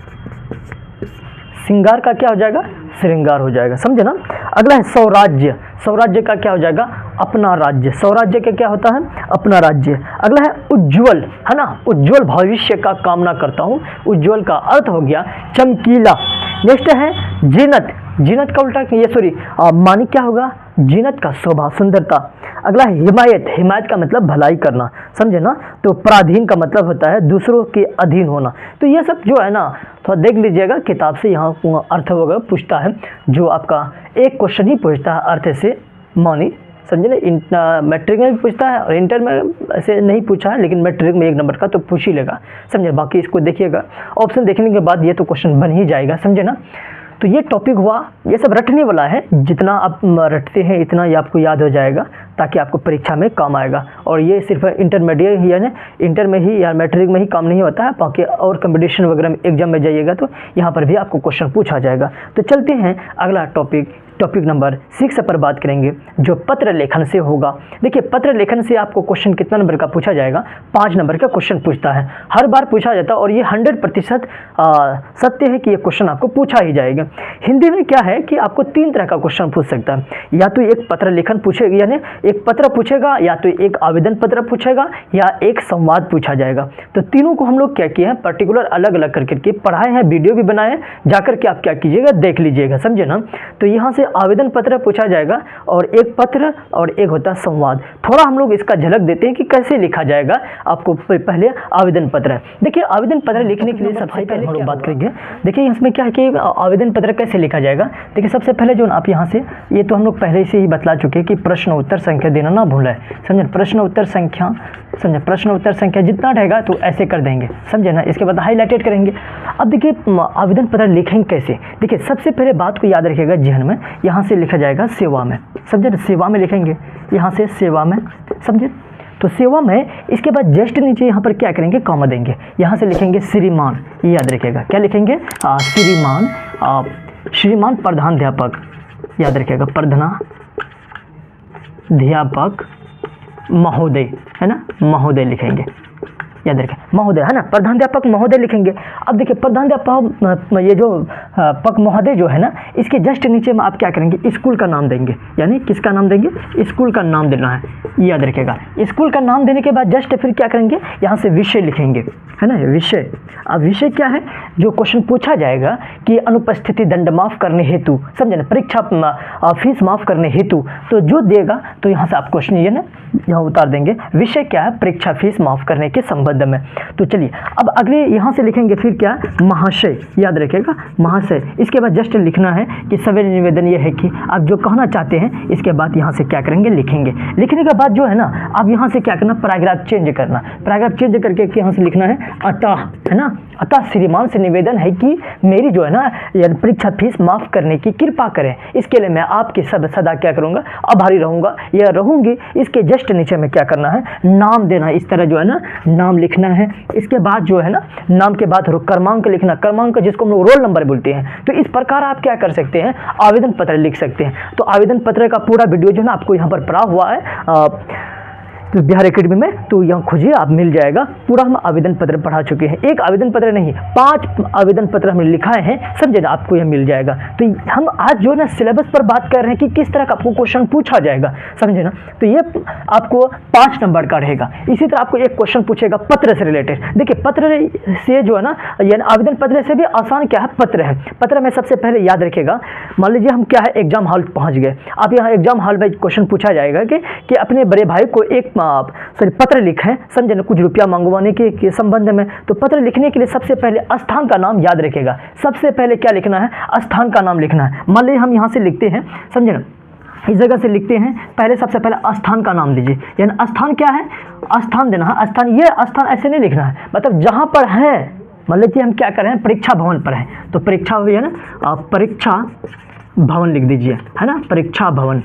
A: श्रृंगार का क्या हो जाएगा? श्रृंगार हो जाएगा, समझे ना। अगला है स्वराज्य। स्वराज्य का क्या हो जाएगा? अपना राज्य। स्वराज्य का क्या होता है? अपना राज्य। अगला है उज्ज्वल, है ना। उज्ज्वल भविष्य का कामना करता हूँ। उज्ज्वल का अर्थ हो गया चमकीला। नेक्स्ट है जीनत। जीनत का उल्टा ये सॉरी मानी क्या होगा? जीनत का शोभा, सुंदरता। अगला है हिमायत। हिमायत का मतलब भलाई करना, समझे ना। तो पराधीन का मतलब होता है दूसरों के अधीन होना। तो ये सब जो है ना थोड़ा देख लीजिएगा, किताब से यहाँ अर्थ वगैरह पूछता है, जो आपका एक क्वेश्चन ही पूछता है अर्थ से मानी, समझे ना। मैट्रिक में भी पूछता है और इंटर में ऐसे नहीं पूछा है, लेकिन मैट्रिक में 1 नंबर का तो पूछ ही लेगा, समझे। बाकी इसको देखिएगा, ऑप्शन देखने के बाद ये तो क्वेश्चन बन ही जाएगा, समझे ना। तो ये टॉपिक हुआ, ये सब रटने वाला है। जितना आप रटते हैं इतना ये आपको याद हो जाएगा, ताकि आपको परीक्षा में काम आएगा। और ये सिर्फ इंटरमीडिएट ही यानी इंटर में ही या मैट्रिक में ही काम नहीं होता है, बाकी और कंपटीशन वगैरह में एग्जाम में जाइएगा तो यहाँ पर भी आपको क्वेश्चन पूछा जाएगा। तो चलते हैं अगला टॉपिक नंबर 6 पर बात करेंगे, जो पत्र लेखन से होगा। देखिए पत्र लेखन से आपको क्वेश्चन कितना नंबर का पूछा जाएगा? 5 नंबर का क्वेश्चन पूछता है, हर बार पूछा जाता है। और ये 100% सत्य है कि ये क्वेश्चन आपको पूछा ही जाएगा। हिंदी में क्या है कि आपको 3 तरह का क्वेश्चन पूछ सकता है। या तो एक पत्र लेखन पूछेगा, यानी एक पत्र पूछेगा, या तो एक आवेदन पत्र पूछेगा, या एक संवाद पूछा जाएगा। तो तीनों को हम लोग क्या किए हैं, पर्टिकुलर अलग अलग करके पढ़ाए हैं, वीडियो भी बनाए हैं, जाकर के आप क्या कीजिएगा, देख लीजिएगा, समझे ना। तो यहाँ से आवेदन पत्र पूछा जाएगा, और एक पत्र और एक होता है संवाद। थोड़ा हम लोग इसका झलक देते हैं कि कैसे लिखा जाएगा। आपको पहले आवेदन पत्र, देखिए आवेदन पत्र लिखने के लिए सबसे पहले हम लोग बात करेंगे। देखिए इसमें क्या है कि आवेदन पत्र कैसे लिखा जाएगा। देखिए सबसे पहले जो आप यहाँ से, ये तो हम लोग पहले से ही बतला चुके हैं कि प्रश्न उत्तर संख्या देना ना भूलें, समझे। प्रश्न उत्तर संख्या, समझे, प्रश्न उत्तर संख्या जितना रहेगा तो ऐसे कर देंगे, समझे ना। इसके बाद हाईलाइटेड करेंगे। अब देखिए आवेदन पत्र लिखेंगे कैसे। देखिए सबसे पहले बात को याद रखिएगा जहन में, यहाँ से लिखा जाएगा सेवा में, समझे ना। सेवा में लिखेंगे, यहाँ से सेवा में, समझे। तो सेवा में, इसके बाद जस्ट नीचे यहाँ पर क्या करेंगे, कॉमा देंगे। यहाँ से लिखेंगे श्रीमान, ये याद रखिएगा, क्या लिखेंगे, श्रीमान, श्रीमान प्रधानाध्यापक, याद रखिएगा, प्रधानाध्यापक महोदय, है ना, महोदय लिखेंगे, याद रखें महोदय, है ना, प्रधानाध्यापक महोदय लिखेंगे। अब देखिए प्रधानाध्यापक ये जो पक महोदय जो है ना, इसके जस्ट नीचे में आप क्या करेंगे, स्कूल का नाम देंगे, यानी किसका नाम देंगे, स्कूल का नाम देना है, याद रखेगा। स्कूल का नाम देने के बाद जस्ट फिर क्या करेंगे, यहाँ से विषय लिखेंगे, है ना, विषय। अब विषय क्या है, जो क्वेश्चन पूछा जाएगा कि अनुपस्थिति दंड माफ करने हेतु, समझे ना, परीक्षा फीस माफ करने हेतु, तो जो देगा तो यहाँ से आप क्वेश्चन ये ना यहाँ उतार देंगे। विषय क्या है, परीक्षा फीस माफ करने के संबंध में। तो चलिए अब अगले यहाँ से लिखेंगे फिर क्या, महाशय, याद रखेगा महाशय। इसके बाद जस्ट लिखना है कि सवेरे निवेदन ये है कि आप जो कहना चाहते हैं, इसके बाद यहाँ से क्या करेंगे, लिखेंगे। लिखने के बाद जो है ना, आप यहाँ से क्या करना, पैराग्राफ चेंज करना, पैराग्राफ चेंज करके यहाँ से लिखना है अतः, है ना, अतः श्रीमान से निवेदन है कि मेरी जो है ना परीक्षा फीस माफ करने की कृपा करें, इसके लिए मैं आपके सदा क्या करूँगा, आभारी रहूँगा या रहूँगी। इसके जस्ट नीचे में क्या करना है, नाम देना, इस तरह जो है ना नाम लिखना है। इसके बाद जो है ना, नाम के बाद क्रमांक लिखना, क्रमांक जिसको हम लोग रोल नंबर बोलते हैं। तो इस प्रकार आप क्या कर सकते हैं, आवेदन पत्र लिख सकते हैं। तो आवेदन पत्र का पूरा वीडियो जो है ना आपको यहाँ पर पड़ा हुआ है तो बिहार एकेडमी में, तो यहाँ खोजिए, आप मिल जाएगा। पूरा हम आवेदन पत्र पढ़ा चुके हैं, एक आवेदन पत्र नहीं 5 आवेदन पत्र हमने लिखाए हैं, समझे ना, आपको यह मिल जाएगा। तो हम आज जो है ना सिलेबस पर बात कर रहे हैं कि किस तरह का आपको क्वेश्चन पूछा जाएगा, समझे ना। तो ये आपको 5 नंबर का रहेगा। इसी तरह आपको एक क्वेश्चन पूछेगा पत्र से रिलेटेड। देखिए पत्र से जो है ना, यानी आवेदन पत्र से भी आसान क्या है, पत्र है। पत्र में सबसे पहले याद रखेगा, मान लीजिए हम क्या है, एग्जाम हॉल पहुँच गए। आप यहाँ एग्जाम हॉल में क्वेश्चन पूछा जाएगा कि अपने बड़े भाई को एक पत्र लिखें, समझे ना, कुछ रुपया मंगवाने के संबंध में। तो पत्र लिखने के लिए सबसे पहले स्थान का नाम याद रखेगा। सबसे पहले क्या लिखना है, स्थान का नाम लिखना है। मान लीजिए हम यहाँ से लिखते हैं, समझे ना, इस जगह से लिखते हैं, पहले सबसे पहले स्थान का नाम दीजिए। यानी स्थान क्या है, स्थान देना है। स्थान, ये स्थान ऐसे नहीं लिखना है, मतलब जहाँ पर है, मान लीजिए हम क्या कर रहे हैं, परीक्षा भवन पर है, तो परीक्षा हुई है ना, परीक्षा भवन लिख दीजिए, है ना, परीक्षा भवन।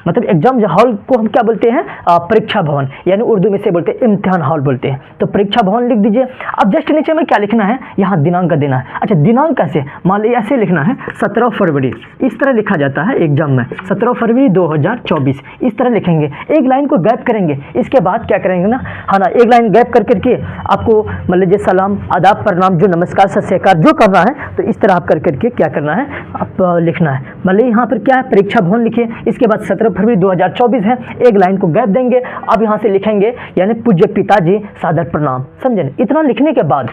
A: मतलब एग्जाम हॉल को हम क्या बोलते हैं, परीक्षा भवन, यानी उर्दू में से बोलते हैं इम्तिहान हॉल बोलते हैं। तो परीक्षा भवन लिख दीजिए। अब जस्ट नीचे में क्या लिखना है, यहाँ दिनांक देना है। अच्छा, दिनांक कैसे, मान लीजिए ऐसे लिखना है 17 फरवरी, इस तरह लिखा जाता है एग्जाम में, 17 फरवरी 2024, इस तरह लिखेंगे। एक लाइन को गैप करेंगे। इसके बाद क्या करेंगे ना, हाँ ना, एक लाइन गैप कर करके आपको मान लीजिए सलाम, आदाब, प्रणाम, जो नमस्कार, सत श्री अकाल जो करना है, तो इस तरह आप कर करके क्या करना है, आप लिखना है। मान लीजिए यहाँ पर क्या है, परीक्षा भवन लिखिए। इसके बाद 17 फरवरी 2024 है, एक लाइन को गैप देंगे। अब यहाँ से लिखेंगे, यानी पूज्य पिताजी सादर प्रणाम, समझे। इतना लिखने के बाद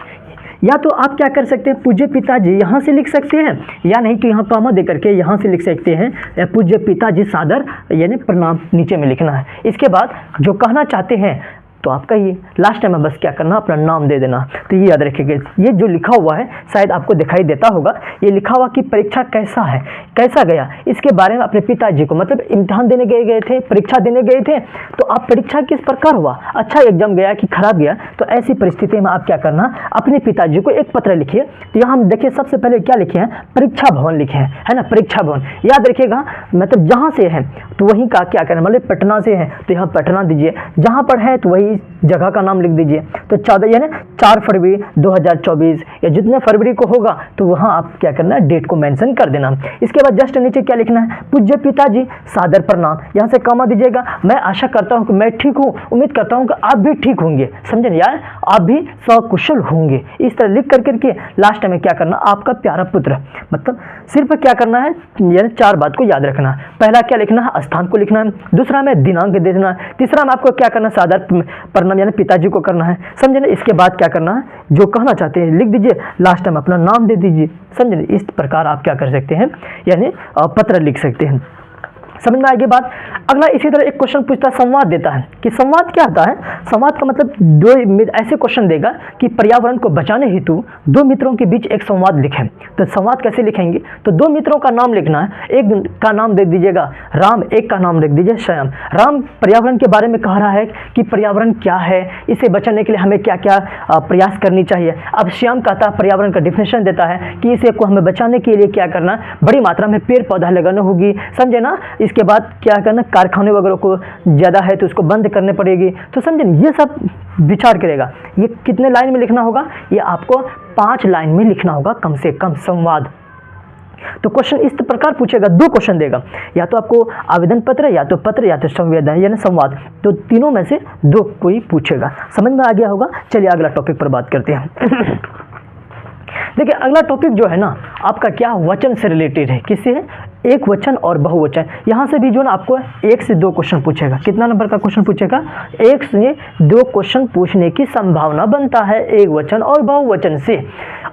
A: या तो आप क्या कर सकते हैं, पूज्य पिताजी यहाँ से लिख सकते हैं, या नहीं तो यहाँ कॉमा दे करके यहाँ से लिख सकते हैं, पूज्य पिताजी सादर यानी प्रणाम नीचे में लिखना है। इसके बाद जो कहना चाहते हैं तो आप कहिए। लास्ट टाइम में बस क्या करना, अपना नाम दे देना। तो ये याद रखिएगा, ये जो लिखा हुआ है शायद आपको दिखाई देता होगा, ये लिखा हुआ कि परीक्षा कैसा है, कैसा गया, इसके बारे में अपने पिताजी को, मतलब इम्तिहान देने गए थे, परीक्षा देने गए थे, तो आप परीक्षा किस प्रकार हुआ, अच्छा एग्जाम गया कि खराब गया। तो ऐसी परिस्थिति में आप क्या करना, अपने पिताजी को एक पत्र लिखिए। तो यहाँ हम देखिए सबसे पहले क्या लिखे हैं, परीक्षा भवन लिखे हैं, है ना, परीक्षा भवन याद रखिएगा। मतलब जहाँ से है तो वहीं का क्या करना, मतलब पटना से है तो यहाँ पटना दीजिए, जहाँ पर है तो वही जगह का नाम लिख दीजिए। तो 14 यानी 4 फरवरी 2024 या जितने फरवरी को होगा तो वहाँ आप क्या करना है, डेट को मेंशन कर देना। इसके बाद जस्ट नीचे क्या लिखना है, पूज्य पिताजी सादर प्रणाम, यहाँ से कॉमा दीजिएगा। मैं आशा करता हूँ कि मैं ठीक हूँ, उम्मीद करता हूँ कि आप भी ठीक होंगे, समझे यार, आप भी सकुशल होंगे। इस तरह लिख कर करके लास्ट में क्या करना, आपका प्यारा पुत्र, मतलब सिर्फ क्या करना है, यानी 4 बात को याद रखना। पहला क्या लिखना है, स्थान को लिखना है। दूसरा में दिनांक दे देना। तीसरा में आपको क्या करना, सादर प्रणाम यानी पिताजी को करना है, समझे ना। इसके बाद क्या करना है, जो कहना चाहते हैं लिख दीजिए, लास्ट में अपना नाम दे दीजिए, समझे ना। इस प्रकार आप क्या कर सकते हैं, यानी पत्र लिख सकते हैं। समझ में आएगी बात। अगला इसी तरह एक क्वेश्चन पूछता है, संवाद देता है कि संवाद क्या होता है। संवाद का मतलब दो ऐसे क्वेश्चन देगा कि पर्यावरण को बचाने हेतु 2 मित्रों के बीच एक संवाद लिखें। तो संवाद कैसे लिखेंगे, तो 2 मित्रों का नाम लिखना है। एक का नाम दे दीजिएगा राम, एक का नाम लिख दीजिए श्याम। राम पर्यावरण के बारे में कह रहा है कि पर्यावरण क्या है, इसे बचाने के लिए हमें क्या क्या प्रयास करनी चाहिए। अब श्याम कहता है, पर्यावरण का डिफिनेशन देता है कि इसे को हमें बचाने के लिए क्या करना, बड़ी मात्रा में पेड़ पौधा लगाना होगी, समझे ना। इसके बाद क्या करना, कारखाने वगैरह को ज़्यादा है तो उसको बंद करने पड़ेगी। तो समझे, ये सब विचार करेगा। ये कितने लाइन में लिखना होगा, ये आपको 5 लाइन में लिखना होगा कम से कम संवाद। तो क्वेश्चन इस प्रकार पूछेगा, 2 क्वेश्चन देगा, या तो आपको आवेदन पत्र या तो संवेदन यानी संवाद, तो तीनों में से 2 कोई पूछेगा। समझ में आ गया होगा। चलिए अगला टॉपिक पर बात करते हैं। देखिए अगला टॉपिक जो है ना आपका क्या वचन से रिलेटेड है। किससे है? एक वचन और बहुवचन। यहाँ से भी जो ना आपको 1 से 2 क्वेश्चन पूछेगा। कितना नंबर का क्वेश्चन पूछेगा? 1 से 2 क्वेश्चन पूछने की संभावना बनता है एक वचन और बहुवचन से।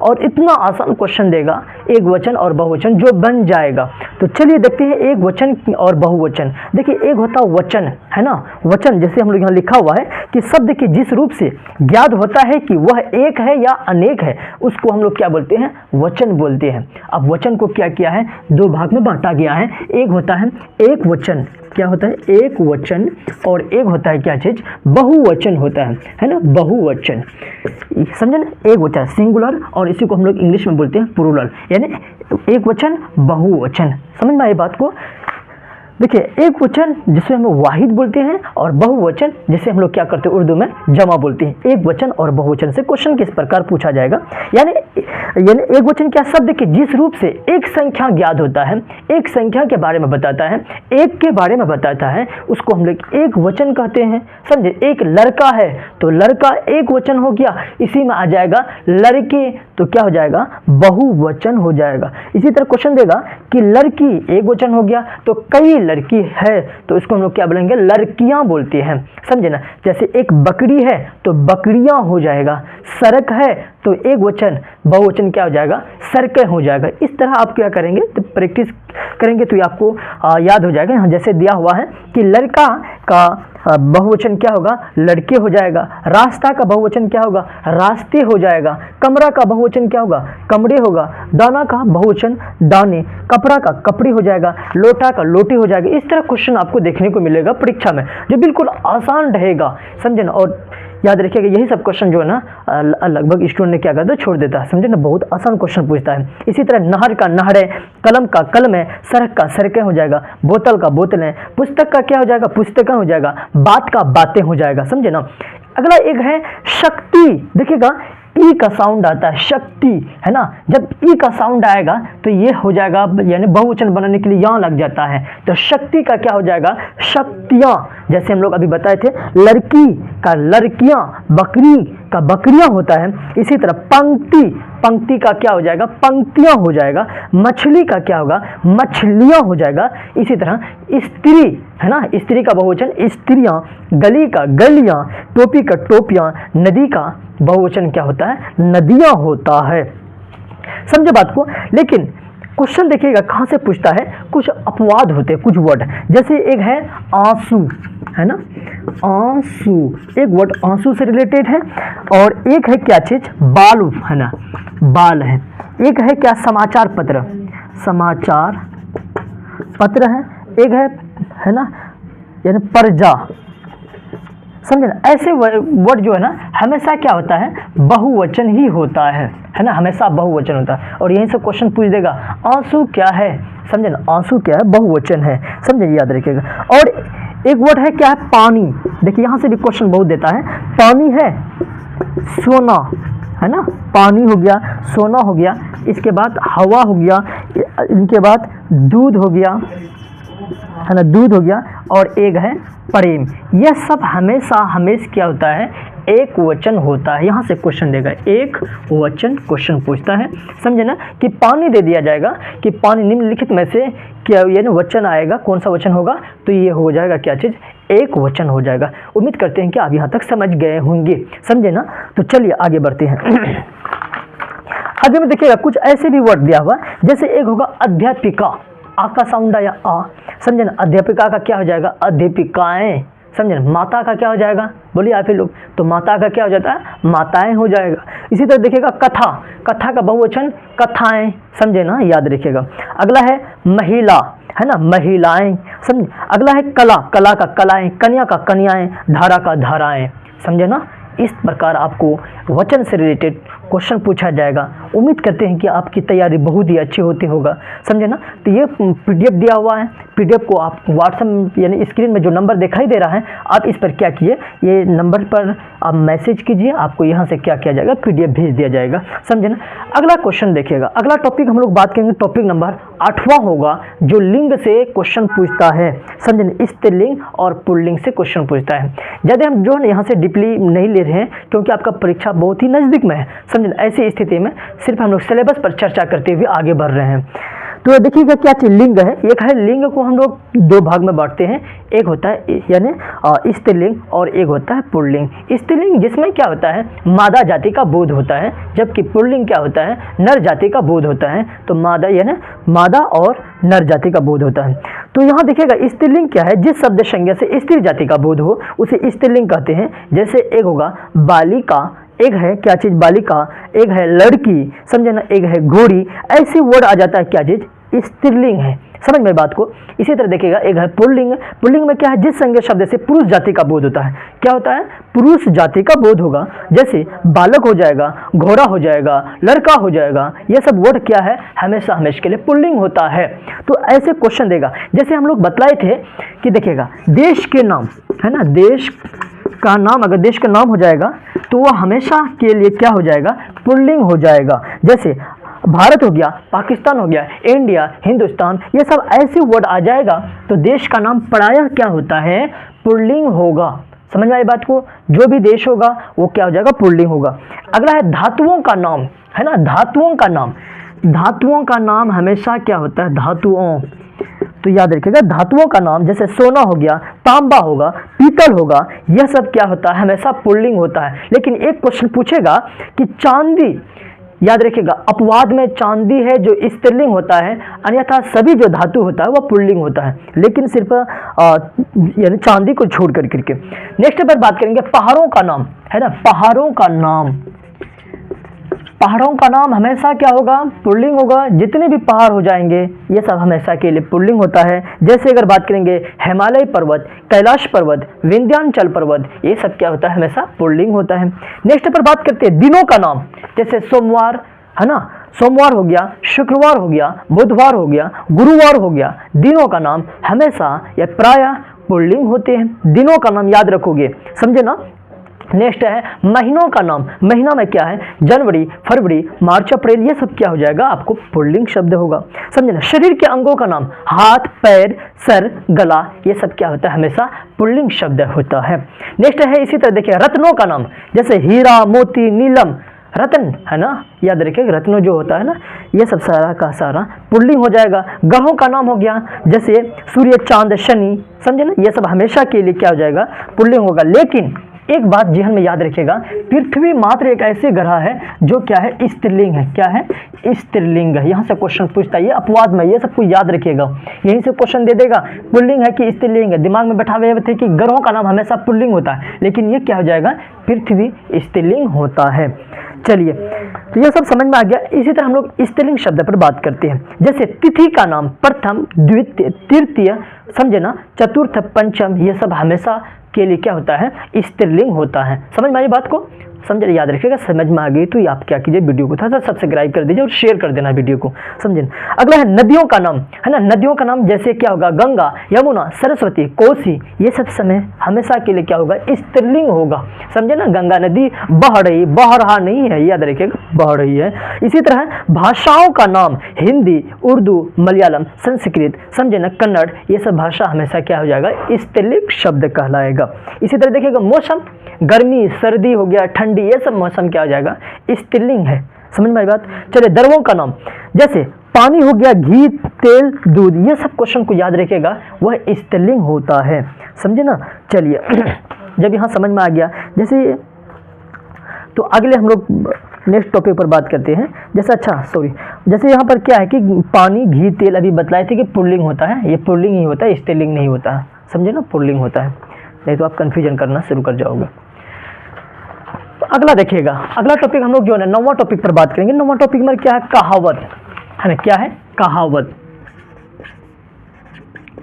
A: और इतना आसान क्वेश्चन देगा एक वचन और बहुवचन जो बन जाएगा। तो चलिए देखते हैं एक वचन और बहुवचन। देखिए एक होता वचन है ना, वचन जैसे हम लोग यहाँ लिखा हुआ है कि शब्द के जिस रूप से ज्ञात होता है कि वह एक है या अनेक है, उसको हम लोग क्या बोलते हैं? वचन बोलते हैं। अब वचन को क्या किया है? 2 भाग में बांटा गया है। एक होता है एक वचन, क्या होता है? एक वचन, और एक होता है क्या चीज? बहुवचन होता है ना, बहुवचन। समझे ना? एक वचन सिंगुलर, और इसी को हम लोग इंग्लिश में बोलते हैं प्लूरल, यानी एक वचन बहुवचन। समझ में आई बात को? देखिए एक वचन जिसे हम वाहिद बोलते हैं और बहुवचन जिसे हम लोग क्या करते हैं उर्दू में जमा बोलते हैं। एक वचन और बहुवचन से क्वेश्चन किस प्रकार पूछा जाएगा, यानी एक वचन क्या? शब्द के जिस रूप से एक संख्या ज्ञात होता है, एक संख्या के बारे में बताता है, एक के बारे में बताता है, उसको हम लोग एक वचन कहते हैं। समझे? एक लड़का है तो लड़का एक वचन हो गया, इसी में आ जाएगा लड़के तो क्या हो जाएगा? बहुवचन हो जाएगा। इसी तरह क्वेश्चन देगा कि लड़की एक वचन हो गया तो कई लड़की है, तो इसको हम लोग क्या बोलेंगे? लड़कियां बोलते हैं। समझे ना? जैसे एक बकरी है तो बकरियां हो जाएगा, सड़क है तो एक वचन, बहुवचन क्या हो जाएगा? सड़कें हो जाएगा। इस तरह आप क्या करेंगे तो प्रैक्टिस करेंगे तो आपको याद हो जाएगा। यहाँ जैसे दिया हुआ है कि लड़का का बहुवचन क्या होगा? लड़के हो जाएगा। रास्ता का बहुवचन क्या होगा? रास्ते हो जाएगा। कमरा का बहुवचन क्या होगा? कमरे होगा। दाना का बहुवचन दाने, कपड़ा का कपड़े हो जाएगा, लोटा का लोटे हो जाएगा। इस तरह क्वेश्चन आपको देखने को मिलेगा परीक्षा में, जो बिल्कुल आसान रहेगा। समझे ना? और याद रखिएगा यही सब क्वेश्चन जो है ना लगभग स्टूडेंट ने क्या करता है? छोड़ देता है। समझे ना? बहुत आसान क्वेश्चन पूछता है। इसी तरह नहर का नहर है, कलम का कलम है, सड़क का सड़कें हो जाएगा, बोतल का बोतल है, पुस्तक का क्या हो जाएगा? पुस्तकें हो जाएगा, बात का बातें हो जाएगा। समझे ना? अगला एक है शक्ति। देखिएगा ई का साउंड आता है, शक्ति है ना। जब ई का साउंड आएगा तो ये हो जाएगा, यानी बहुवचन बनाने के लिए यहाँ लग जाता है, तो शक्ति का क्या हो जाएगा? शक्तियाँ। जैसे हम लोग अभी बताए थे लड़की का लड़कियाँ, बकरी का बकरियाँ होता है। इसी तरह पंक्ति, पंक्ति का क्या हो जाएगा? पंक्तियाँ हो जाएगा। मछली का क्या होगा? मछलियाँ हो जाएगा। इसी तरह स्त्री है ना, स्त्री का बहुवचन स्त्रियाँ, गली का गलियाँ, टोपी का टोपियाँ, नदी का बहुवचन क्या होता है? नदियाँ होता है। समझे बात को? लेकिन क्वेश्चन देखिएगा कहाँ से पूछता है? कुछ अपवाद होते हैं, कुछ वर्ड, जैसे एक है आंसू है ना, आंसू, एक वर्ड आंसू से रिलेटेड है। और एक है क्या चीज? बाल है ना, बाल है। एक है क्या? समाचार पत्र, समाचार पत्र है। एक है ना, यानी प्रजा। समझे ना? ऐसे वर्ड जो है ना हमेशा क्या होता है? बहुवचन ही होता है ना, हमेशा बहुवचन होता है। और यहीं से क्वेश्चन पूछ देगा आंसू क्या है? समझे ना? आंसू क्या है? बहुवचन है। समझे? याद रखिएगा। और एक वर्ड है क्या? है पानी। देखिए यहाँ से भी क्वेश्चन बहुत देता है। पानी है, सोना है ना, पानी हो गया, सोना हो गया, इसके बाद हवा हो गया, इनके बाद दूध हो गया है ना, दूध हो गया। और एक है प्रेम। यह सब हमेशा क्या होता है? एक वचन होता है। यहाँ से क्वेश्चन देगा एक वचन क्वेश्चन पूछता है। समझे ना? कि पानी दे दिया जाएगा कि पानी निम्नलिखित में से क्या यानी वचन आएगा, कौन सा वचन होगा? तो ये हो जाएगा क्या चीज़? एक वचन हो जाएगा। उम्मीद करते हैं कि आप यहाँ तक समझ गए होंगे। समझे ना? तो चलिए आगे बढ़ते हैं। आगे में देखिएगा कुछ ऐसे भी वर्ड दिया हुआ, जैसे एक होगा अध्यापिका, आ का साउंड आया आ। समझे ना? अध्यापिका का क्या हो जाएगा? अध्यापिकाएं। समझे ना? माता का क्या हो जाएगा? बोलिए आप ही लोग। तो माता का क्या हो जाता है? माताएं हो जाएगा। इसी तरह देखिएगा कथा, कथा का बहुवचन कथाएं। समझे ना? याद रखिएगा। अगला है महिला है ना, महिलाएं। समझे? अगला है कला, कला का कलाएं, कन्या का कन्याएं, धारा का धाराएं। समझे ना? इस प्रकार आपको वचन से रिलेटेड क्वेश्चन पूछा जाएगा। उम्मीद करते हैं कि आपकी तैयारी बहुत ही अच्छी होती होगा, समझे ना। तो ये PDF दिया हुआ है, PDF को आप व्हाट्सएप यानी स्क्रीन में जो नंबर दिखाई दे रहा है, आप इस पर क्या कीजिए, ये नंबर पर आप मैसेज कीजिए, आपको यहाँ से क्या किया जाएगा, PDF भेज दिया जाएगा, समझे ना। अगला क्वेश्चन देखिएगा, अगला टॉपिक हम लोग बात करेंगे, टॉपिक नंबर 8वां होगा जो लिंग से क्वेश्चन पूछता है, समझे ना। स्त्रीलिंग और पुल्लिंग से क्वेश्चन पूछता है। ज़्यादा हम जो है यहाँ से डीपली नहीं ले रहे हैं क्योंकि आपका परीक्षा बहुत ही नज़दीक में है, समझे ना। ऐसी स्थिति में सिर्फ हम लोग सिलेबस पर चर्चा करते हुए आगे बढ़ रहे हैं। तो देखिएगा क्या चीज़ लिंग है। एक है लिंग को हम लोग 2 भाग में बांटते हैं, एक होता है यानी स्त्रीलिंग और एक होता है पुल्लिंग। स्त्रीलिंग जिसमें क्या होता है, मादा जाति का बोध होता है, जबकि पुल्लिंग क्या होता है, नर जाति का बोध होता है। तो मादा यानी मादा और नर जाति का बोध होता है। तो यहाँ देखिएगा स्त्रीलिंग क्या है, जिस शब्द संज्ञा से स्त्री जाति का बोध हो उसे स्त्रीलिंग कहते हैं। जैसे एक होगा बालिका, एक है क्या चीज़ बालिका, एक है लड़की, समझे ना, एक है घोड़ी। ऐसी वर्ड आ जाता है क्या चीज़, स्त्रीलिंग है, समझ में बात को। इसी तरह देखिएगा एक है पुल्लिंग। पुल्लिंग में क्या है, जिस संज्ञा शब्द से पुरुष जाति का बोध होता है। क्या होता है, पुरुष जाति का बोध होगा। जैसे बालक हो जाएगा, घोड़ा हो जाएगा, लड़का हो जाएगा, ये सब वर्ड क्या है, हमेशा हमेशा के लिए पुल्लिंग होता है। तो ऐसे क्वेश्चन देगा। जैसे हम लोग बतलाए थे कि देखिएगा देश के नाम है ना, देश का नाम अगर देश का नाम हो जाएगा तो वह हमेशा के लिए क्या हो जाएगा, पुल्लिंग हो जाएगा। जैसे भारत हो गया, पाकिस्तान हो गया, इंडिया, हिंदुस्तान, ये सब ऐसे वर्ड आ जाएगा तो देश का नाम प्रायः क्या होता है, पुल्लिंग होगा। समझ में आई बात को। जो भी देश होगा वो क्या हो जाएगा, पुल्लिंग होगा। अगला है धातुओं का नाम, है ना, धातुओं का नाम। धातुओं का नाम हमेशा क्या होता है, धातुओं। तो याद रखिएगा धातुओं का नाम जैसे सोना हो गया, तांबा होगा, पीतल होगा, यह सब क्या होता है, हमेशा पुल्लिंग होता है। लेकिन एक क्वेश्चन पूछेगा कि चांदी, याद रखिएगा अपवाद में चांदी है जो स्त्रीलिंग होता है, अन्यथा सभी जो धातु होता है वह पुल्लिंग होता है, लेकिन सिर्फ यानी चांदी को छोड़ करके। नेक्स्ट पर बात करेंगे पहाड़ों का नाम, है ना, पहाड़ों का नाम। पहाड़ों का नाम हमेशा क्या होगा, पुल्लिंग होगा। जितने भी पहाड़ हो जाएंगे ये सब हमेशा के लिए पुल्लिंग होता है। जैसे अगर बात करेंगे हिमालय पर्वत, कैलाश पर्वत, विंध्याचल पर्वत, ये सब क्या होता है, हमेशा पुल्लिंग होता है। नेक्स्ट पर बात करते हैं दिनों का नाम। जैसे सोमवार, है ना, सोमवार हो गया, शुक्रवार हो गया, बुधवार हो गया, गुरुवार हो गया। दिनों का नाम हमेशा या प्रायः पुल्लिंग होते हैं। दिनों का नाम याद रखोगे, समझे ना। नेक्स्ट है महीनों का नाम। महीना में क्या है, जनवरी, फरवरी, मार्च, अप्रैल, ये सब क्या हो जाएगा, आपको पुल्लिंग शब्द होगा, समझे ना। शरीर के अंगों का नाम, हाथ, पैर, सर, गला, ये सब क्या होता है, हमेशा पुल्लिंग शब्द होता है। नेक्स्ट है इसी तरह देखिए रत्नों का नाम। जैसे हीरा, मोती, नीलम, रत्न, है ना, याद रखिए रत्न जो होता है ना, ये सब सारा का सारा पुल्लिंग हो जाएगा। ग्रहों का नाम हो गया, जैसे सूर्य, चांद, शनि, समझे ना, ये सब हमेशा के लिए क्या हो जाएगा, पुल्लिंग होगा। लेकिन एक बात जेहन में याद रखिएगा, पृथ्वी मात्र एक ऐसे ग्रह है जो क्या है, स्त्रीलिंग है। क्या है, स्त्रीलिंग है। यहाँ से क्वेश्चन पूछता है, ये अपवाद में, ये सबको याद रखिएगा। यहीं से क्वेश्चन दे देगा पुल्लिंग है कि स्त्रीलिंग है। दिमाग में बैठा हुए थे कि ग्रहों का नाम हमेशा पुल्लिंग होता है, लेकिन ये क्या हो जाएगा, पृथ्वी स्त्रीलिंग होता है। चलिए, तो ये सब समझ में आ गया। इसी तरह हम लोग स्त्रीलिंग शब्द पर बात करते हैं। जैसे तिथि का नाम, प्रथम, द्वितीय, तृतीय, समझे ना, चतुर्थ, पंचम, ये सब हमेशा के लिए क्या होता है, स्त्रीलिंग होता है। समझ में आई बात को, समझे, याद रखिएगा। समझ में आ गई तो आप क्या कीजिए, वीडियो को थोड़ा सा सब्सक्राइब कर दीजिए और शेयर कर देना वीडियो को, समझे। अगला है नदियों का नाम, है ना। नदियों का नाम जैसे क्या होगा, गंगा, यमुना, सरस्वती, कोसी, ये सब समय हमेशा के लिए क्या होगा, स्त्रीलिंग होगा, समझे ना। गंगा नदी बह रही, बह रहा नहीं है, याद रखिएगा, बह रही है। इसी तरह भाषाओं का नाम, हिंदी, उर्दू, मलयालम, संस्कृत, समझे ना, कन्नड़, ये सब भाषा हमेशा क्या हो जाएगा, स्त्रीलिंग शब्द कहलाएगा। इसी तरह देखिएगा मौसम, गर्मी, सर्दी हो गया, ठंडी, ये सब मौसम क्या हो जाएगा, स्त्रीलिंग है। समझ में आई बात। चलिए द्रवों का नाम, जैसे पानी हो गया, घी, तेल, दूध, ये सब क्वेश्चन को याद रखिएगा, वह स्त्रीलिंग होता है, समझे ना। चलिए जब यहाँ समझ में आ गया, जैसे तो अगले हम लोग नेक्स्ट टॉपिक पर बात करते हैं। जैसे जैसे यहाँ पर क्या है कि पानी, घी, तेल अभी बतलाए थे कि पुल्लिंग होता है, ये पुल्लिंग ही होता है, स्त्रीलिंग नहीं होता है, समझे ना, पुल्लिंग होता है, नहीं तो आप कंफ्यूजन करना शुरू कर जाओगे। अगला देखिएगा, अगला टॉपिक हम लोग जो है ना 9वां टॉपिक पर बात करेंगे। 9वां टॉपिक में क्या है, कहावत, है ना। क्या है, कहावत।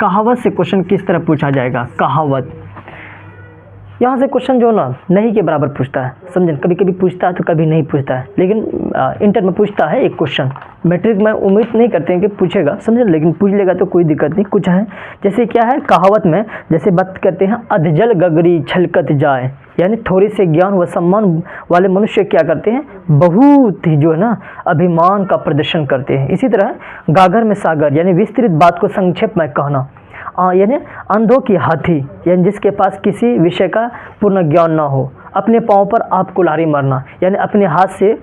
A: कहावत से क्वेश्चन किस तरह पूछा जाएगा, कहावत। यहाँ से क्वेश्चन जो ना नहीं के बराबर पूछता है, समझे, कभी कभी पूछता है तो कभी नहीं पूछता है, लेकिन इंटर में पूछता है एक क्वेश्चन। मैट्रिक में उम्मीद नहीं करते हैं कि पूछेगा, समझे, लेकिन पूछ लेगा तो कोई दिक्कत नहीं। कुछ है जैसे क्या है कहावत में, जैसे बात करते हैं अधजल गगरी छलकत जाए, यानी थोड़ी से ज्ञान व सम्मान वाले मनुष्य क्या करते हैं, बहुत ही जो है ना अभिमान का प्रदर्शन करते हैं। इसी तरह गागर में सागर, यानी विस्तृत बात को संक्षेप में कहना, यानी अंधों की हाथी, यानी जिसके पास किसी विषय का पूर्ण ज्ञान ना हो। अपने पाँव पर आप कुल्हाड़ी मारना, यानी अपने हाथ से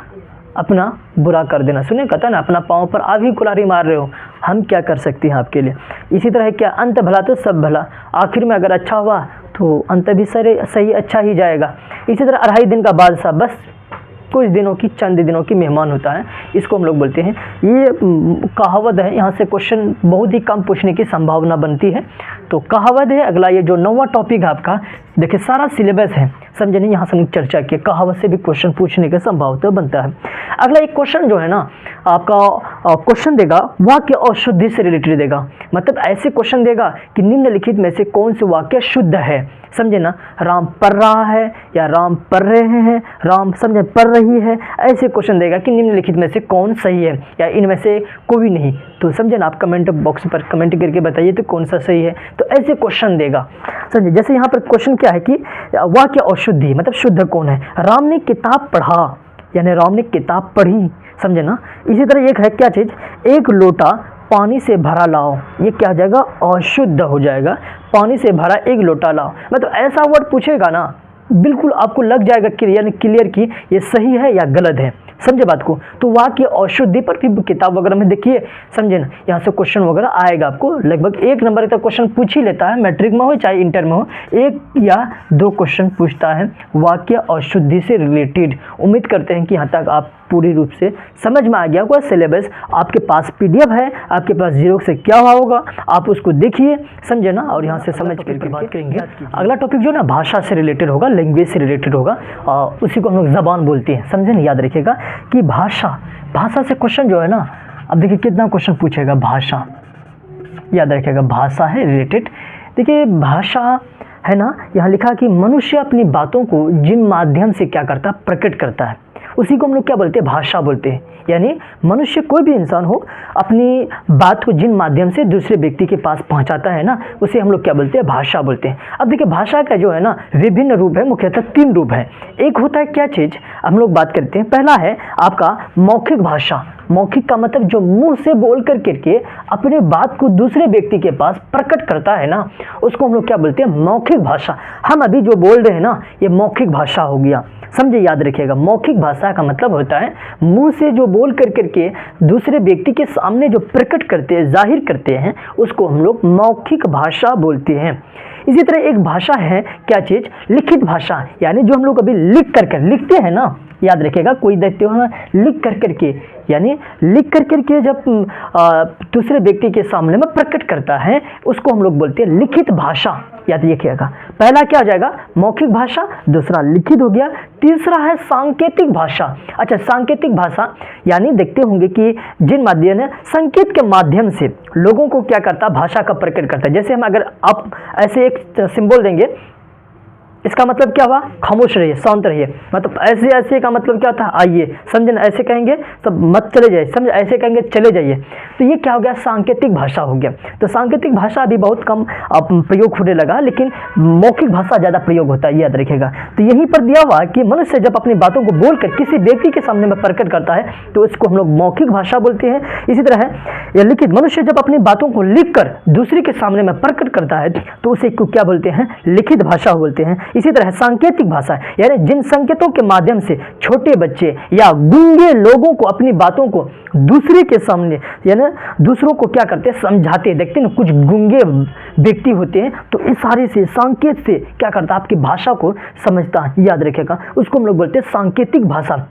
A: अपना बुरा कर देना। सुने, कहता ना अपना पाँव पर आप ही कुल्हाड़ी मार रहे हो, हम क्या कर सकते हैं आपके लिए। इसी तरह क्या, अंत भला तो सब भला, आखिर में अगर अच्छा हुआ तो अंत भी सही अच्छा ही जाएगा। इसी तरह 2.5 दिन का बादशाह बस कुछ दिनों की, चंद दिनों की मेहमान होता है, इसको हम लोग बोलते हैं। ये कहावत है, यहाँ से क्वेश्चन बहुत ही कम पूछने की संभावना बनती है। तो कहावत है अगला, ये जो 9वां टॉपिक है आपका, देखिए सारा सिलेबस है, समझे नहीं, यहाँ से हम चर्चा किए, कहावत से भी क्वेश्चन पूछने का संभावना बनता है। अगला एक क्वेश्चन जो है ना आपका क्वेश्चन देगा वाक्य और शुद्धि से रिलेटेड देगा, मतलब ऐसे क्वेश्चन देगा कि निम्नलिखित में से कौन से वाक्य शुद्ध है, समझे ना, राम पढ़ रहा है या राम पढ़ रहे हैं, राम समझे पढ़ रही है, ऐसे क्वेश्चन देगा कि निम्नलिखित में से कौन सही है या इनमें से कोई नहीं। तो समझे ना, आप कमेंट बॉक्स पर कमेंट करके बताइए तो कौन सा सही है, तो ऐसे क्वेश्चन देगा, समझे। जैसे यहाँ पर क्वेश्चन क्या है कि वाक्य और शुद्धि, मतलब शुद्ध कौन है, राम ने किताब पढ़ा, यानी राम ने किताब पढ़ी, समझे ना। इसी तरह एक है क्या चीज़, एक लोटा पानी से भरा लाओ, ये क्या हो जाएगा, अशुद्ध हो जाएगा। पानी से भरा एक लोटा लाओ, मतलब ऐसा वर्ड पूछेगा ना बिल्कुल आपको लग जाएगा कि यानी क्लियर कि ये सही है या गलत है, समझे बात को। तो वाक्य अशुद्धि पर भी किताब वगैरह में देखिए, समझे ना, यहाँ से क्वेश्चन वगैरह आएगा आपको, लगभग 1 नंबर का क्वेश्चन पूछ ही लेता है, मैट्रिक में हो चाहे इंटर में हो, 1 या 2 क्वेश्चन पूछता है वाक्य अशुद्धि से रिलेटेड। उम्मीद करते हैं कि यहाँ तक आप पूरी रूप से समझ में आ गया होगा। सिलेबस आपके पास PDF है, आपके पास जीरोक्स से क्या हुआ होगा, आप उसको देखिए, समझे ना, और यहाँ से समझ करके बात करेंगे। अगला टॉपिक जो ना भाषा से रिलेटेड होगा, लैंग्वेज से रिलेटेड होगा, उसी को हम लोग ज़बान बोलते हैं, समझे ना। याद रखिएगा कि भाषा से क्वेश्चन जो है ना, अब देखिए कितना क्वेश्चन पूछेगा भाषा, याद रखिएगा भाषा है रिलेटेड। देखिए भाषा है ना, यहाँ लिखा कि मनुष्य अपनी बातों को जिन माध्यम से क्या करता है, प्रकट करता है, उसी को हम लोग क्या बोलते हैं, भाषा बोलते हैं। यानी मनुष्य कोई भी इंसान हो अपनी बात को जिन माध्यम से दूसरे व्यक्ति के पास पहुंचाता है ना, उसे हम लोग क्या बोलते हैं, भाषा बोलते हैं। अब देखिए भाषा का जो है ना विभिन्न रूप है, मुख्यतः 3 रूप है। एक होता है क्या चीज़, हम लोग बात करते हैं, पहला है आपका मौखिक भाषा। मौखिक का मतलब जो मुंह से बोल कर करके अपने बात को दूसरे व्यक्ति के पास प्रकट करता है ना, उसको हम लोग क्या बोलते हैं, मौखिक भाषा। हम अभी जो बोल रहे हैं ना, ये मौखिक भाषा हो गया, समझे। याद रखिएगा मौखिक भाषा का मतलब होता है मुंह से जो बोल कर करके दूसरे व्यक्ति के सामने जो प्रकट करते हैं, जाहिर करते हैं, उसको हम लोग मौखिक भाषा बोलते हैं। इसी तरह एक भाषा है क्या चीज़, लिखित भाषा, यानी जो हम लोग अभी लिख कर लिखते हैं ना, याद रखिएगा कोई देखते हो ना लिख कर करके, यानी लिख कर करके जब दूसरे व्यक्ति के सामने में प्रकट करता है, उसको हम लोग बोलते हैं लिखित भाषा। याद रखिएगा पहला क्या हो जाएगा, मौखिक भाषा, दूसरा लिखित हो गया, तीसरा है सांकेतिक भाषा। अच्छा, सांकेतिक भाषा यानी देखते होंगे कि जिन माध्यम है संकेत के माध्यम से लोगों को क्या करता है, भाषा का प्रकट करता है। जैसे हम अगर आप ऐसे एक सिंबल देंगे, इसका मतलब क्या हुआ, खामोश रहिए, शांत रहिए, मतलब ऐसे ऐसे का मतलब क्या था, आइए, समझे ना। ऐसे कहेंगे तो मत चले जाइए, समझे, ऐसे कहेंगे चले जाइए, तो ये क्या हो गया, सांकेतिक भाषा हो गया। तो सांकेतिक भाषा अभी बहुत कम प्रयोग होने लगा, लेकिन मौखिक भाषा ज़्यादा प्रयोग होता है, याद रखिएगा। तो यहीं पर दिया हुआ कि मनुष्य जब अपनी बातों को बोलकर किसी व्यक्ति के सामने में प्रकट करता है तो इसको हम लोग मौखिक भाषा बोलते हैं। इसी तरह है या लिखित, मनुष्य जब अपनी बातों को लिख कर दूसरे के सामने में प्रकट करता है तो उसे को क्या बोलते हैं, लिखित भाषा बोलते हैं। इसी तरह सांकेतिक भाषा, यानी जिन संकेतों के माध्यम से छोटे बच्चे या गूंगे लोगों को अपनी बातों को दूसरे के सामने, यानी दूसरों को क्या करते हैं, समझाते हैं। देखते हैं ना कुछ गूंगे व्यक्ति होते हैं, तो इशारे से, संकेत से क्या करता है, आपकी भाषा को समझता है। याद रखिएगा उसको हम लोग बोलते हैं सांकेतिक भाषा।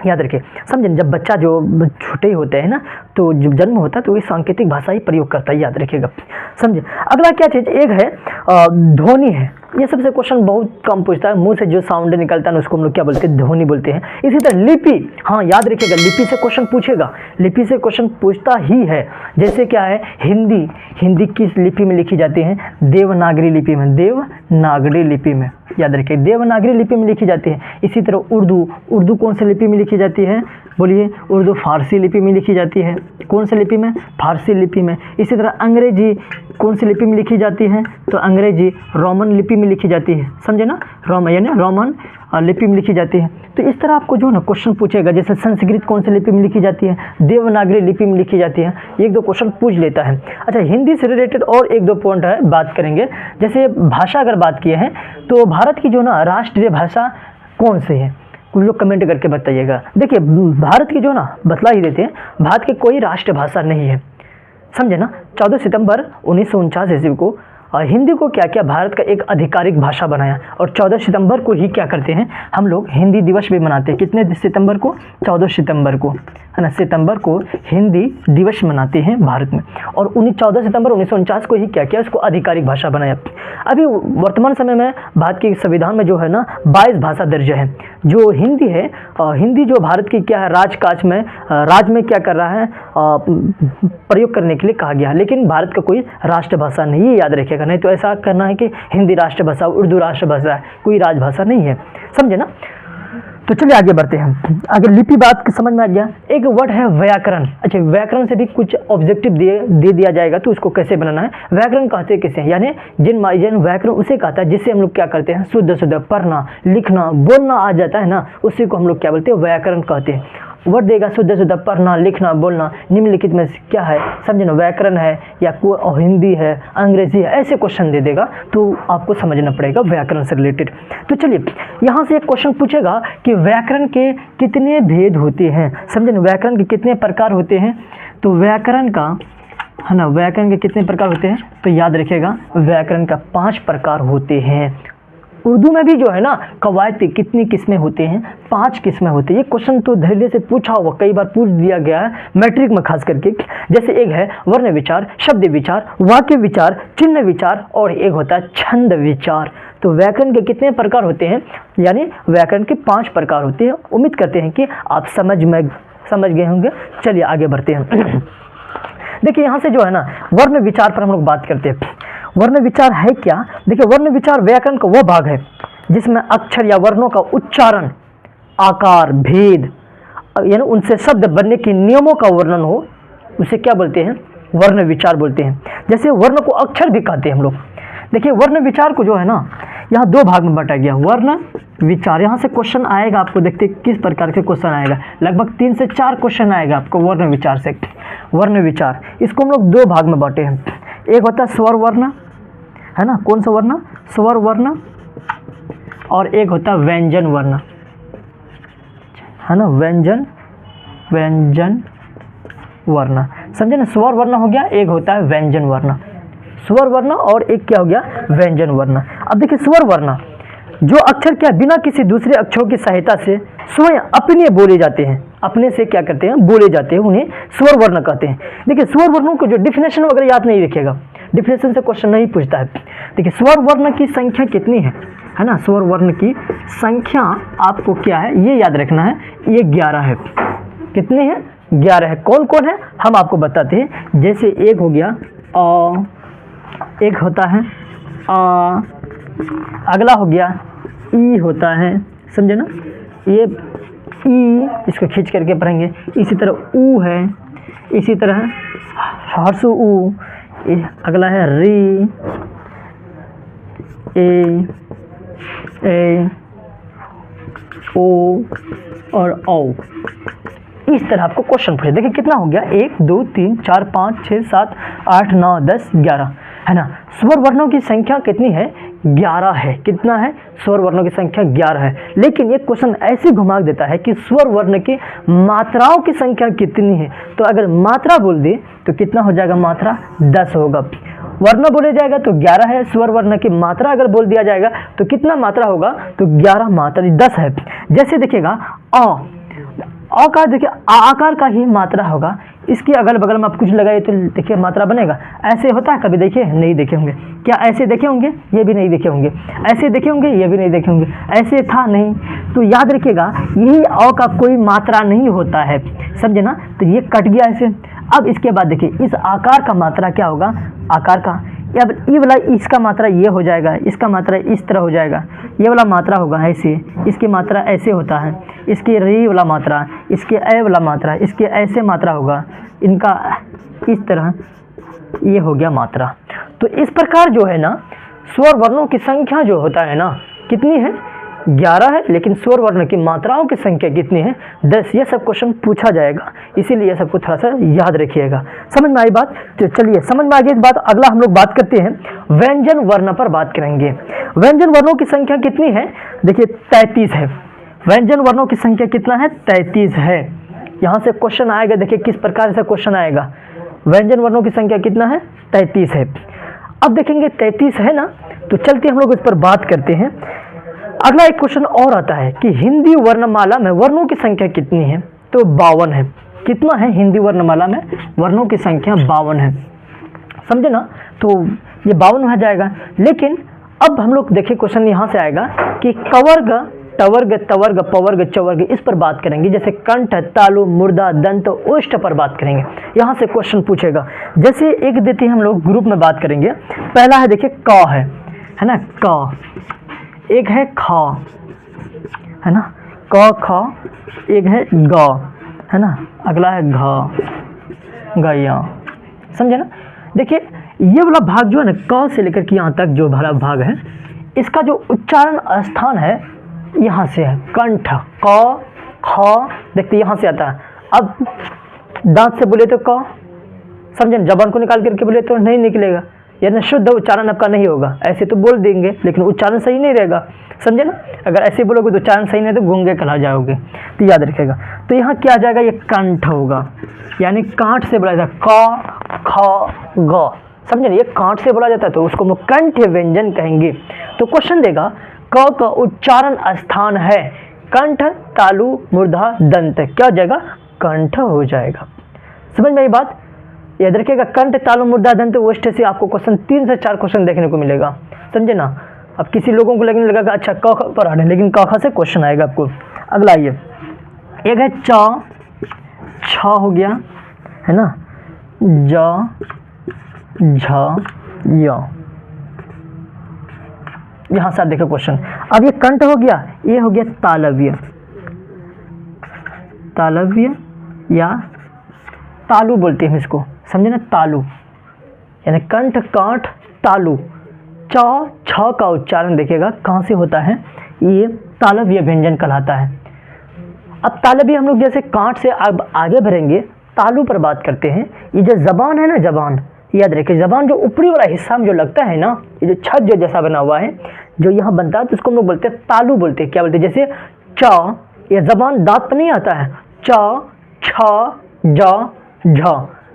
A: याद रखिए, समझे, जब बच्चा जो छोटे होते हैं ना, तो जब जन्म होता है तो वही सांकेतिक भाषा ही प्रयोग करता है, याद रखिएगा, समझे। अगला क्या चीज़, एक है ध्वनि है, ये सबसे क्वेश्चन बहुत कम पूछता है, मुंह से जो साउंड निकलता है ना उसको हम लोग क्या बोलते हैं, ध्वनि बोलते हैं। इसी तरह लिपि, हाँ याद रखिएगा लिपि से क्वेश्चन पूछेगा, लिपि से क्वेश्चन पूछता ही है। जैसे क्या है हिंदी, हिंदी किस लिपि में लिखी जाती है, देवनागरी लिपि में, देवनागरी लिपि में, याद रखिए देवनागरी लिपि में लिखी जाती है। इसी तरह उर्दू, उर्दू कौन सी लिपि में लिखी जाती है, बोलिए, उर्दू फारसी लिपि में लिखी जाती है। कौन सी लिपि में, फारसी लिपि में। इसी तरह अंग्रेजी कौन सी लिपि में लिखी जाती है, तो अंग्रेजी रोमन लिपि में लिखी जाती है, समझे ना, रोमन यानी रोमन लिपि में लिखी जाती है। तो इस तरह आपको जो ना क्वेश्चन पूछेगा, जैसे संस्कृत कौन सी लिपि में लिखी जाती है, देवनागरी लिपि में लिखी जाती है, एक दो क्वेश्चन पूछ लेता है। अच्छा, हिंदी से रिलेटेड और एक दो पॉइंट है, बात करेंगे। जैसे भाषा अगर बात किए हैं तो भारत की जो ना राष्ट्रीय भाषा कौन सी है, कुछ लोग कमेंट करके बताइएगा। देखिए भारत की जो ना बतला ही देते हैं, भारत की कोई राष्ट्रीय भाषा नहीं है, समझे ना। 14 सितंबर 1949 ईस्वी को हिंदी को क्या किया, भारत का एक आधिकारिक भाषा बनाया। और 14 सितंबर को ही क्या करते हैं हम लोग, हिंदी दिवस भी मनाते हैं। कितने सितंबर को, 14 सितंबर को, है ना, सितंबर को हिंदी दिवस मनाते हैं भारत में। और 14 सितंबर 1949 को ही क्या किया, उसको आधिकारिक भाषा बनाया। अभी वर्तमान समय में भारत के संविधान में जो है ना 22 भाषा दर्ज है। जो हिंदी है, हिंदी जो भारत की क्या है, राजकाज में, राज में क्या कर रहा है, प्रयोग करने के लिए कहा गया है। लेकिन भारत का कोई राष्ट्रभाषा नहीं है, याद रखिएगा। नहीं तो ऐसा करना है कि हिंदी राष्ट्रभाषा, उर्दू राष्ट्रभाषा है, कोई राजभाषा नहीं है, समझे ना। तो चलिए आगे बढ़ते हैं। अगर लिपि बात समझ में आ गया, एक वर्ड है व्याकरण। अच्छा, व्याकरण से भी कुछ ऑब्जेक्टिव दे दिया जाएगा, तो उसको कैसे बनाना है। व्याकरण कहते हैं किसे, यानी जिन व्याकरण उसे कहता है जिससे हम लोग क्या करते हैं, शुद्ध पढ़ना, लिखना, बोलना आ जाता है ना, उसी को हम लोग क्या बोलते हैं, व्याकरण कहते हैं। वर्ड देगा शुद्ध पढ़ना, लिखना, बोलना, निम्नलिखित में क्या है, समझे ना, व्याकरण है या कोई हिंदी है, अंग्रेजी है, ऐसे क्वेश्चन दे देगा, तो आपको समझना पड़ेगा व्याकरण से रिलेटेड। तो चलिए यहाँ से एक क्वेश्चन पूछेगा कि व्याकरण के कितने भेद होते हैं, समझे ना, व्याकरण के कितने प्रकार होते हैं। तो व्याकरण का, है ना, व्याकरण के कितने प्रकार होते हैं, तो याद रखिएगा व्याकरण का 5 प्रकार होते हैं। उर्दू में भी जो है ना कवायद कितनी किस्में होते हैं, 5 किस्में होती है। ये क्वेश्चन तो धैर्य से पूछा हुआ, कई बार पूछ दिया गया है मैट्रिक में खास करके। जैसे एक है वर्ण विचार, शब्द विचार, वाक्य विचार, चिन्ह विचार, और एक होता है छंद विचार। तो व्याकरण के कितने प्रकार होते हैं, यानी व्याकरण के 5 प्रकार होते हैं। उम्मीद करते हैं कि आप समझ गए होंगे। चलिए आगे बढ़ते हैं। देखिए यहाँ से जो है ना वर्ण विचार पर हम लोग बात करते हैं। वर्ण विचार है क्या, देखिए वर्ण विचार व्याकरण का वह भाग है जिसमें अक्षर या वर्णों का उच्चारण, आकार, भेद, यानी उनसे शब्द बनने के नियमों का वर्णन हो, उसे क्या बोलते हैं, वर्ण विचार बोलते हैं। जैसे वर्ण को अक्षर भी कहते हैं हम लोग। देखिए वर्ण विचार को जो है ना यहाँ 2 भाग में बांटा गया, वर्ण विचार। यहाँ से क्वेश्चन आएगा, आपको देखते किस प्रकार के क्वेश्चन आएगा, लगभग 3 से 4 क्वेश्चन आएगा आपको वर्ण विचार से। वर्ण विचार इसको हम लोग 2 भाग में बांटे हैं। एक होता है स्वर वर्ण, है ना, कौन सा वर्ण, स्वर वर्ण, और एक होता है व्यंजन वर्ण, है ना, व्यंजन वर्ण, समझे ना। स्वर वर्ण हो गया, एक होता है व्यंजन वर्ण, स्वर वर्ण, और एक क्या हो गया, व्यंजन वर्ण। अब देखिए स्वर वर्ण जो अक्षर क्या बिना किसी दूसरे अक्षरों की सहायता से स्वयं अपने बोले जाते हैं, अपने से क्या करते हैं, बोले जाते हैं, उन्हें स्वर वर्ण कहते हैं। देखिए स्वर वर्णों को जो डिफिनेशन वगैरह याद नहीं रखिएगा, डिफिनेशन से क्वेश्चन नहीं पूछता है। देखिए स्वर वर्ण की संख्या कितनी है ना, स्वर वर्ण की संख्या आपको क्या है ये याद रखना है, ये 11 है। कितने हैं, 11 है। कौन कौन है हम आपको बताते हैं। जैसे एक हो गया अ, एक होता है आ, अगला हो गया ई होता है, समझे ना, ये ई, इसको खींच करके पढ़ेंगे। इसी तरह ऊ है, इसी तरह हर्षु ऊ, अगला है री, ए ओ और औ। इस तरह आपको क्वेश्चन पूछे। देखिए कितना हो गया, 1 2 3 4 5 6 7 8 9 10 11, है ना। स्वर वर्णों की संख्या कितनी है, 11 है। कितना है, स्वर वर्णों की संख्या 11 है। लेकिन ये क्वेश्चन ऐसे घुमा देता है कि स्वर वर्ण की मात्राओं की संख्या कितनी है। तो अगर मात्रा बोल दे तो कितना हो जाएगा, मात्रा 10 होगा। वर्ण बोले जाएगा तो 11 है, स्वर वर्ण की मात्रा अगर बोल दिया जाएगा तो कितना मात्रा होगा, तो 11 मात्रा 10 है। जैसे देखिएगा आकार देखिए आकार का ही मात्रा होगा, इसके अगल बगल में आप कुछ लगाए तो देखिए मात्रा बनेगा। ऐसे होता है कभी देखिए, नहीं देखे होंगे। क्या ऐसे देखे होंगे? ये भी नहीं देखे होंगे। ऐसे देखे होंगे? ये भी नहीं देखे होंगे। ऐसे था नहीं। तो याद रखिएगा यही अ का कोई मात्रा नहीं होता है, समझे ना। तो ये कट गया ऐसे। अब इसके बाद देखिए इस आकार का मात्रा क्या होगा, आकार का, अब ये वाला इसका मात्रा ये हो जाएगा, इसका मात्रा इस तरह हो जाएगा, ये वाला मात्रा होगा ऐसे, इसकी मात्रा ऐसे होता है, इसकी री वाला मात्रा, इसके ए वाला मात्रा, इसके ऐसे मात्रा होगा, इनका इस तरह, ये हो गया मात्रा। तो इस प्रकार जो है ना स्वर वर्णों की संख्या जो होता है ना कितनी है, 11 है, लेकिन स्वर वर्ण की मात्राओं की संख्या कितनी है, 10। ये सब क्वेश्चन पूछा जाएगा, इसीलिए सबको थोड़ा सा याद रखिएगा। समझ में आई बात? तो चलिए समझ में आ गई बात। अगला हम लोग बात करते हैं व्यंजन वर्ण पर बात करेंगे। व्यंजन वर्णों की संख्या कितनी है? देखिए 33 है। व्यंजन वर्णों की संख्या कितना है? 33 है। यहाँ से क्वेश्चन आएगा, देखिए किस प्रकार से क्वेश्चन आएगा। व्यंजन वर्णों की संख्या कितना है? 33 है। अब देखेंगे 33 है ना, तो चलते हम लोग इस पर बात करते हैं। अगला एक क्वेश्चन और आता है कि हिंदी वर्णमाला में वर्णों की संख्या कितनी है? तो 52 है। कितना है हिंदी वर्णमाला में? वर्णों की संख्या 52 है, समझे ना। तो ये 52 हो जाएगा। लेकिन अब हम लोग देखिए क्वेश्चन यहाँ से आएगा कि कवर्ग, टवर्ग, तवर्ग, पवर्ग, चवर्ग, इस पर बात करेंगे। जैसे कंठ, तालु, मूर्धा, दंत, ओष्ठ पर बात करेंगे। यहाँ से क्वेश्चन पूछेगा। जैसे एक देते हैं हम लोग ग्रुप में बात करेंगे। पहला है देखिए क है ना, क। एक है ख, है ना, क ख। एक है ग, है ना। अगला है घ, गया, समझे ना। देखिए ये वाला भाग जो है ना, क से लेकर के यहाँ तक जो भरा भाग है, इसका जो उच्चारण स्थान है यहाँ से है कंठ, क ख। देखते यहाँ से आता है। अब दांत से बोले तो क, समझे, जबान को निकाल करके बोले तो नहीं निकलेगा, यानी शुद्ध उच्चारण आपका नहीं होगा। ऐसे तो बोल देंगे लेकिन उच्चारण सही नहीं रहेगा, समझे ना। अगर ऐसे बोलोगे तो उच्चारण सही नहीं तो गूंगे कहला जाओगे। तो याद रखिएगा। तो यहाँ क्या आ जाएगा, ये कंठ होगा, यानी कांट से बोला जाता है। क ख ग, समझे ना, ये कांट से बोला जाता है तो उसको हम कंठ व्यंजन कहेंगे। तो क्वेश्चन देगा क का उच्चारण स्थान है कंठ, तालु, मूर्धा, दंत, क्या हो जाएगा, कंठ हो जाएगा। समझ में ये बात? याद रखिएगा कंठ, तालु, मूर्धा, दंत, ओष्ठ से आपको क्वेश्चन 3 से 4 क्वेश्चन देखने को मिलेगा, समझे ना। अब किसी लोगों को लगने लगा अच्छा क ख पर आ रहे, लेकिन क ख से क्वेश्चन आएगा आपको। अगला ये एक है च, छ हो गया, है ना, ज, झ, य। यहाँ से आप देखो क्वेश्चन। अब ये कंठ हो गया, ये हो गया तालव्य, तालव्य या तालु बोलते हैं इसको, समझे ना, तालु, यानी कंठ, कांठ, तालु। च छ का उच्चारण देखिएगा कहाँ से होता है, ये तालव्य व्यंजन कहलाता है। अब तालव्य हम लोग जैसे कांठ से अब आगे बढ़ेंगे, तालु पर बात करते हैं। ये जो जबान है ना, जबान, याद रखिए जबान जो ऊपरी वाला हिस्सा में जो लगता है ना, ये जो छत जो जैसा बना हुआ है जो यहाँ बनता है, तो उसको हम लोग बोलते हैं तालु बोलते हैं। क्या बोलते हैं? जैसे च, ये जबान दांत पर नहीं आता है, च, छ, ज, झ,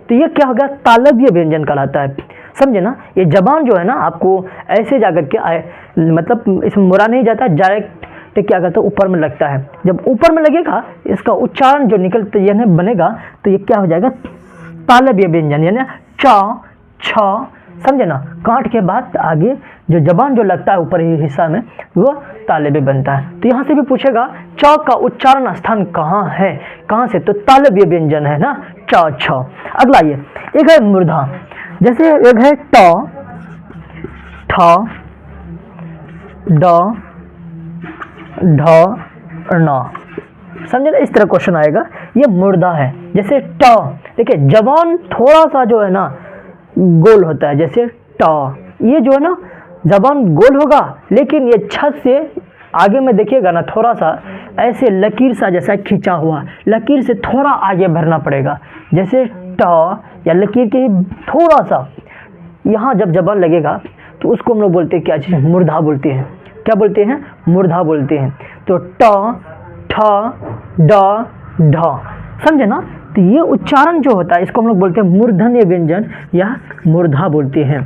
A: तो ये क्या होगा, तालव्य व्यंजन कहलाता है, समझे ना। ये जबान जो है ना आपको ऐसे जाकर के आए, मतलब इसमें मुड़ा नहीं जाता, डायरेक्ट क्या करता है ऊपर में लगता है। जब ऊपर में लगेगा इसका उच्चारण जो निकलता यानी बनेगा, तो ये क्या हो जाएगा, तालव्य व्यंजन, यानी च, छ, समझे ना। कांट के बाद आगे जो जबान जो लगता है ऊपर हिस्सा में वो तालव्य बनता है। तो यहाँ से भी पूछेगा च का उच्चारण स्थान कहाँ है, कहाँ से, तो तालव्य व्यंजन है ना, च, छ। अगला ये एक है मूर्धा। जैसे एक है ट, ठ, ड, ढ, ण, समझे ना। इस तरह क्वेश्चन आएगा, ये मूर्धा है। जैसे ट, देखिए जबान थोड़ा सा जो है ना गोल होता है, जैसे ट, ये जो है ना जबान गोल होगा, लेकिन ये छत से आगे में देखिएगा ना थोड़ा सा ऐसे लकीर सा जैसा खींचा हुआ, लकीर से थोड़ा आगे भरना पड़ेगा। जैसे ट या लकीर के थोड़ा सा यहाँ जब जबान लगेगा तो उसको हम लोग बोलते हैं क्या चीज़, मूर्धा बोलते हैं। क्या बोलते हैं, मूर्धा बोलते हैं। तो ट, ठ, ड, ढ, समझे ना। तो ये उच्चारण जो होता है इसको हम लोग बोलते हैं मूर्धन्य व्यंजन या मूर्धा बोलते हैं।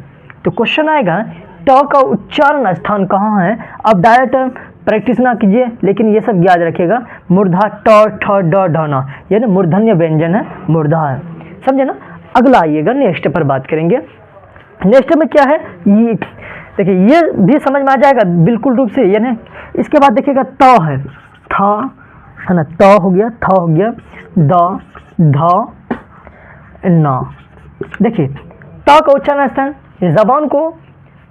A: तो क्वेश्चन आएगा ट का उच्चारण स्थान कहाँ है। अब डायरेक्ट प्रैक्टिस ना कीजिए, लेकिन ये सब याद रखिएगा। मूर्धा ट ठ ड ढ न, ये ना मूर्धन्य व्यंजन है, मूर्धा है, समझे ना। अगला आइएगा, नेक्स्ट पर बात करेंगे। नेक्स्ट में क्या है, ये देखिए, ये भी समझ में आ जाएगा बिल्कुल रूप से, यानी इसके बाद देखिएगा त है, था है ना, त हो गया, थ हो गया, द, ध, न। देखिए त का उच्चारण स्थान जबान को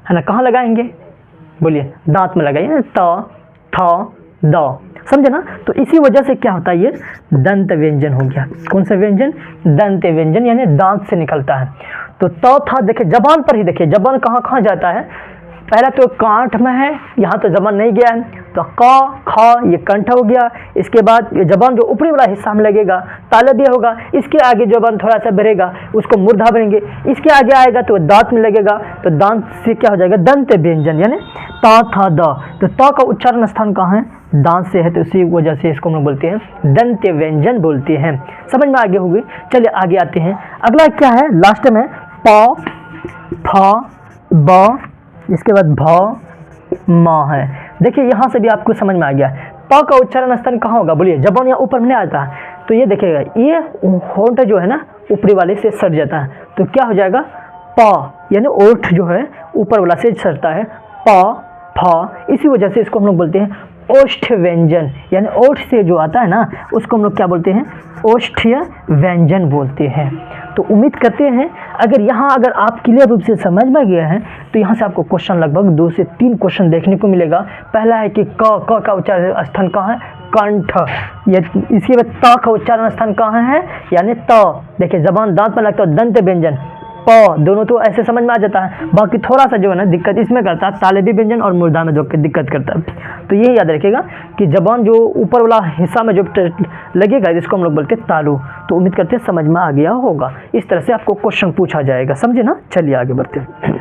A: है ना कहाँ लगाएंगे, बोलिए, दांत में लगाइए, त, थ, द, समझे ना। तो इसी वजह से क्या होता है, ये दंत व्यंजन हो गया। कौन सा व्यंजन, दंत व्यंजन, यानी दांत से निकलता है। तो त था, देखिए जबान पर ही, देखिए जबान कहाँ कहाँ जाता है, पहला तो कांठ में है, यहाँ तो जबान नहीं गया है, तो क ख ये कंठ हो गया। इसके बाद ये जबान जो ऊपरी वाला हिस्सा में लगेगा तालव्य होगा, इसके आगे जबान थोड़ा सा बढ़ेगा, उसको मूर्धा बनेंगे, इसके आगे आएगा तो दांत में लगेगा, तो दांत से क्या हो जाएगा, दंत व्यंजन, यानी ता था द। तो त का उच्चारण स्थान कहाँ है, दांत से है, तो इसी वजह से इसको हम लोग बोलते हैं दंत व्यंजन बोलते हैं। समझ में आगे होगी। चलिए आगे आते हैं। अगला क्या है, लास्ट में प, फ, ब, इसके बाद भ, म है। देखिए यहाँ से भी आपको समझ में आ गया। प का उच्चारण स्थान कहाँ होगा, बोलिए, जबान या ऊपर में नहीं आता है, तो ये देखिएगा, ये होंठ जो है ना ऊपरी वाले से सट जाता है, तो क्या हो जाएगा, प, यानी ओठ जो है ऊपर वाला से सटता है, प, फ। इसी वजह से इसको हम लोग बोलते हैं ओष्ठ व्यंजन, यानी ओठ से जो आता है ना उसको हम लोग क्या बोलते हैं, ओष्ठीय व्यंजन बोलते हैं। तो उम्मीद करते हैं अगर आप क्लियर रूप से समझ में गए हैं, तो यहाँ से आपको क्वेश्चन लगभग 2 से 3 क्वेश्चन देखने को मिलेगा। पहला है कि क का उच्चारण स्थान कहाँ है, कंठ। ये इसके बाद त का उच्चारण स्थान कहाँ है, यानी त। देखिए जबान दांत में लगता है, दंत व्यंजन, प, दोनों तो ऐसे समझ में आ जाता है। बाकी थोड़ा सा जो है ना दिक्कत इसमें करता है, तालव्य व्यंजन और मूर्धा में जो दिक्कत करता है। तो ये याद रखिएगा कि जबान जो ऊपर वाला हिस्सा में जो लगेगा, जिसको हम लोग बोलते हैं तालु। तो उम्मीद करते हैं समझ में आ गया होगा। इस तरह से आपको क्वेश्चन पूछा जाएगा, समझे ना। चलिए आगे बढ़ते हैं।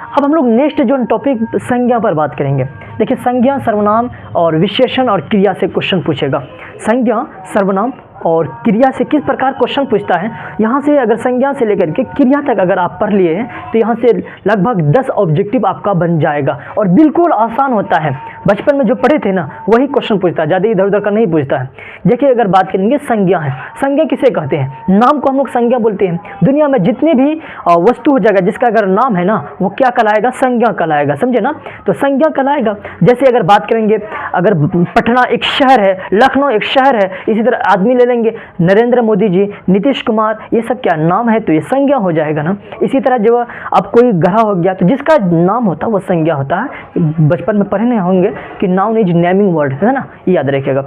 A: अब हम लोग नेक्स्ट जो टॉपिक संज्ञा पर बात करेंगे। देखिए संज्ञा, सर्वनाम और विशेषण और क्रिया से क्वेश्चन पूछेगा। संज्ञा, सर्वनाम और क्रिया से किस प्रकार क्वेश्चन पूछता है। यहाँ से अगर संज्ञा से लेकर के क्रिया तक अगर आप पढ़ लिए हैं, तो यहाँ से लगभग 10 ऑब्जेक्टिव आपका बन जाएगा और बिल्कुल आसान होता है। बचपन में जो पढ़े थे ना वही क्वेश्चन पूछता है, ज़्यादा इधर उधर का नहीं पूछता है। देखिए अगर बात करेंगे संज्ञा है, संज्ञा किसे कहते हैं, नाम को हम लोग संज्ञा बोलते हैं। दुनिया में जितनी भी वस्तु हो जाएगा जिसका अगर नाम है ना, वो क्या कहलाएगा, संज्ञा कहलाएगा, समझे ना। तो संज्ञा कहलाएगा। जैसे अगर बात करेंगे, अगर पटना एक शहर है, लखनऊ एक शहर है, इसी तरह आदमी ले लेंगे, नरेंद्र मोदी जी, नीतीश कुमार, ये सब क्या नाम है, तो ये संज्ञा हो जाएगा ना। इसी तरह जब अब कोई ग्रह हो गया, तो जिसका नाम होता है वो संज्ञा होता है। बचपन में पढ़े नहीं होंगे कि नाउन इज नेमिंग वर्ड, है ना, याद रखिएगा।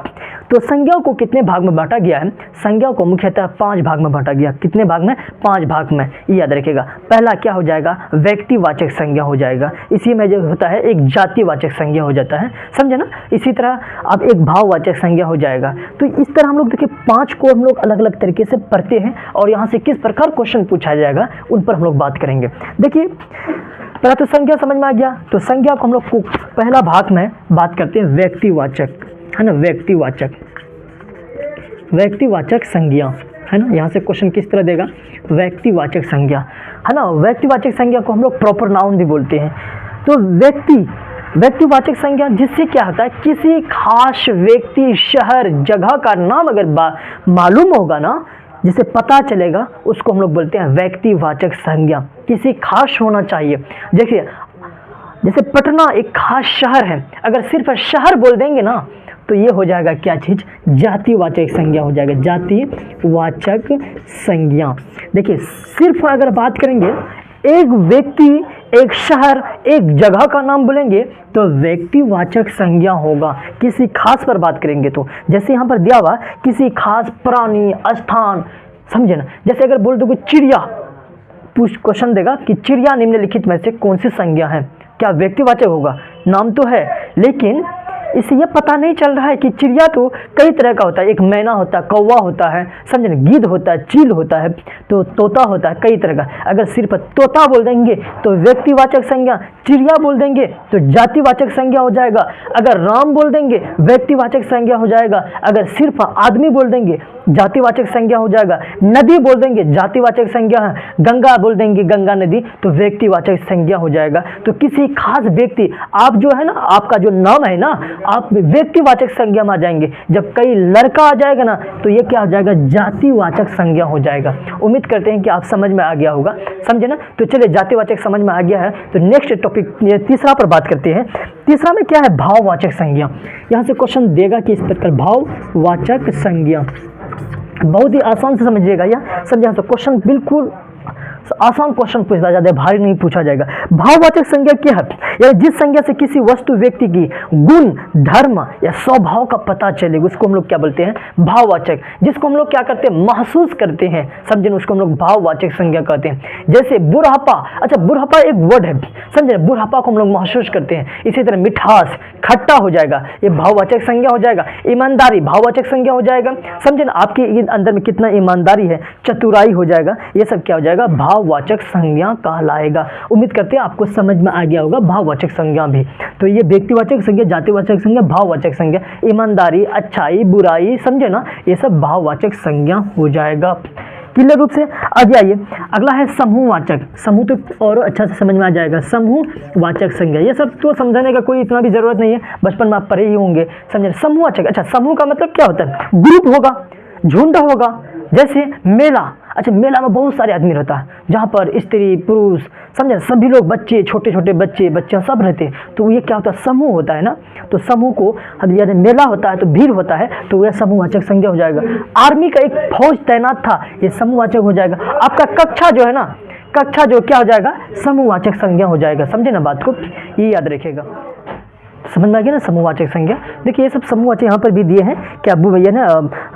A: तो संज्ञा को कितने भाग में बांटा गया है, संज्ञा को मुख्यतः 5 भाग में बांटा गया। कितने भाग में, 5 भाग में, याद रखिएगा। पहला क्या हो जाएगा, व्यक्तिवाचक संज्ञा हो जाएगा। इसी में जो होता है एक जातिवाचक संज्ञा हो जाता है, समझे ना। इसी तरह अब एक भाववाचक संज्ञा हो जाएगा। तो इस तरह हम लोग देखिए 5 को हम लोग अलग अलग तरीके से पढ़ते हैं और यहाँ से किस प्रकार क्वेश्चन पूछा जाएगा उन पर हम लोग बात करेंगे। देखिए पहला तो संज्ञा समझ में आ गया। तो संज्ञा को हम लोग को पहला भाग में बात करते हैं व्यक्तिवाचक, है ना, व्यक्तिवाचक, व्यक्तिवाचक संज्ञा, है ना। यहाँ से क्वेश्चन किस तरह देगा, व्यक्तिवाचक संज्ञा, है ना। व्यक्तिवाचक संज्ञा को हम लोग प्रॉपर नाउन भी बोलते हैं। तो व्यक्तिवाचक संज्ञा जिससे क्या होता है, किसी खास व्यक्ति, शहर, जगह का नाम अगर मालूम होगा ना, जिसे पता चलेगा, उसको हम लोग बोलते हैं व्यक्तिवाचक संज्ञा। किसी खास होना चाहिए। देखिए जैसे पटना एक खास शहर है, अगर सिर्फ शहर बोल देंगे ना, तो ये हो जाएगा क्या चीज़, जातिवाचक संज्ञा हो जाएगा, जातिवाचक संज्ञा। देखिए सिर्फ अगर बात करेंगे एक व्यक्ति, एक शहर, एक जगह का नाम बोलेंगे तो व्यक्तिवाचक संज्ञा होगा। किसी खास पर बात करेंगे तो, जैसे यहाँ पर दिया हुआ किसी खास प्राणी, स्थान, समझे ना। जैसे अगर बोल दो चिड़िया, क्वेश्चन देगा कि चिड़िया निम्नलिखित में से कौन सी संज्ञा है, क्या व्यक्तिवाचक होगा, नाम तो है लेकिन इससे ये पता नहीं चल रहा है कि चिड़िया तो कई तरह का होता है। एक मैना होता है, कौवा होता है, समझे ना, गिद्ध होता है, चील होता है, तो तोता होता है, कई तरह का। अगर सिर्फ तोता बोल देंगे तो व्यक्तिवाचक संज्ञा, चिड़िया बोल देंगे तो जातिवाचक संज्ञा हो जाएगा, अगर राम बोल देंगे व्यक्तिवाचक संज्ञा हो जाएगा, अगर सिर्फ आदमी बोल देंगे जातिवाचक संज्ञा हो जाएगा। नदी बोल देंगे जातिवाचक संज्ञा है, गंगा बोल देंगे गंगा नदी तो व्यक्तिवाचक संज्ञा हो जाएगा। तो किसी खास व्यक्ति, आप जो है ना, आपका जो नाम है ना, आप व्यक्तिवाचक संज्ञा में आ जाएंगे। जब कई लड़का आ जाएगा ना तो ये क्या हो जाएगा, जातिवाचक संज्ञा हो जाएगा। उम्मीद करते हैं कि आप समझ में आ गया होगा, समझे ना। तो चलिए जातिवाचक समझ में आ गया है तो नेक्स्ट टॉपिक ये तीसरा पर बात करते हैं। तीसरा में क्या है, भाववाचक संज्ञा। यहाँ से क्वेश्चन देगा कि इस प्रकार भाववाचक संज्ञा, बहुत ही आसान से समझिएगा यह समझिए। तो क्वेश्चन बिल्कुल आसान क्वेश्चन पूछा जाता है, भारी नहीं पूछा जाएगा। भाववाचक संज्ञा क्या है, यानी जिस संज्ञा से किसी वस्तु, व्यक्ति की गुण, धर्म या स्वभाव का पता चलेगा उसको हम लोग क्या बोलते हैं, भाववाचक। जिसको हम लोग क्या करते हैं, महसूस करते हैं, समझे, उसको हम लोग भाववाचक संज्ञा कहते हैं। जैसे बुढ़ापा, अच्छा बुढ़ापा एक वर्ड है, समझे, बुढ़ापा को हम लोग महसूस करते हैं। इसी तरह मिठास, खट्टा हो जाएगा, ये भाववाचक संज्ञा हो जाएगा। ईमानदारी भाववाचक संज्ञा हो जाएगा, समझे ना, आपके अंदर में कितना ईमानदारी है, चतुराई हो जाएगा, ये सब क्या हो जाएगा, भाववाचक संज्ञा कहलाएगा। उम्मीद करते हैं आपको समझ में आ गया होगा भाववाचक संज्ञा भी। तो ये व्यक्तिवाचक संज्ञा, जातिवाचक संज्ञा, भाववाचक संज्ञा, ईमानदारी, अच्छाई, बुराई, समझे ना, ये सब भाववाचक संज्ञा हो जाएगा। क्लियर रूप से आगे आइए। अगला है समूहवाचक। समूह तो और अच्छा से समझ में आ जाएगा, समूहवाचक संज्ञा। ये सब तो समझाने का कोई इतना भी जरूरत नहीं है, बचपन में आप पढ़े ही होंगे, समझे। समूहवाचक, अच्छा समूह का मतलब क्या होता है, ग्रुप होगा, झुंड होगा। जैसे मेला, अच्छा मेला में बहुत सारे आदमी रहता है, जहाँ पर स्त्री पुरुष, समझे, सभी लोग, बच्चे, छोटे छोटे बच्चे, बच्चियाँ सब रहते हैं। तो ये क्या होता है, समूह होता है ना। तो समूह को यदि मेला होता है तो भीड़ होता है, तो यह समूहवाचक संज्ञा हो जाएगा। आर्मी का एक फौज तैनात था, ये समूहवाचक हो जाएगा। आपका कक्षा जो है ना, कक्षा जो क्या हो जाएगा, समूहवाचक संज्ञा हो जाएगा, समझे ना बात को, ये याद रखिएगा। समझ में आ गया ना समूहवाचक संज्ञा। देखिए ये सब समूहवाचक यहाँ पर भी दिए हैं कि अब्बू भैया ना,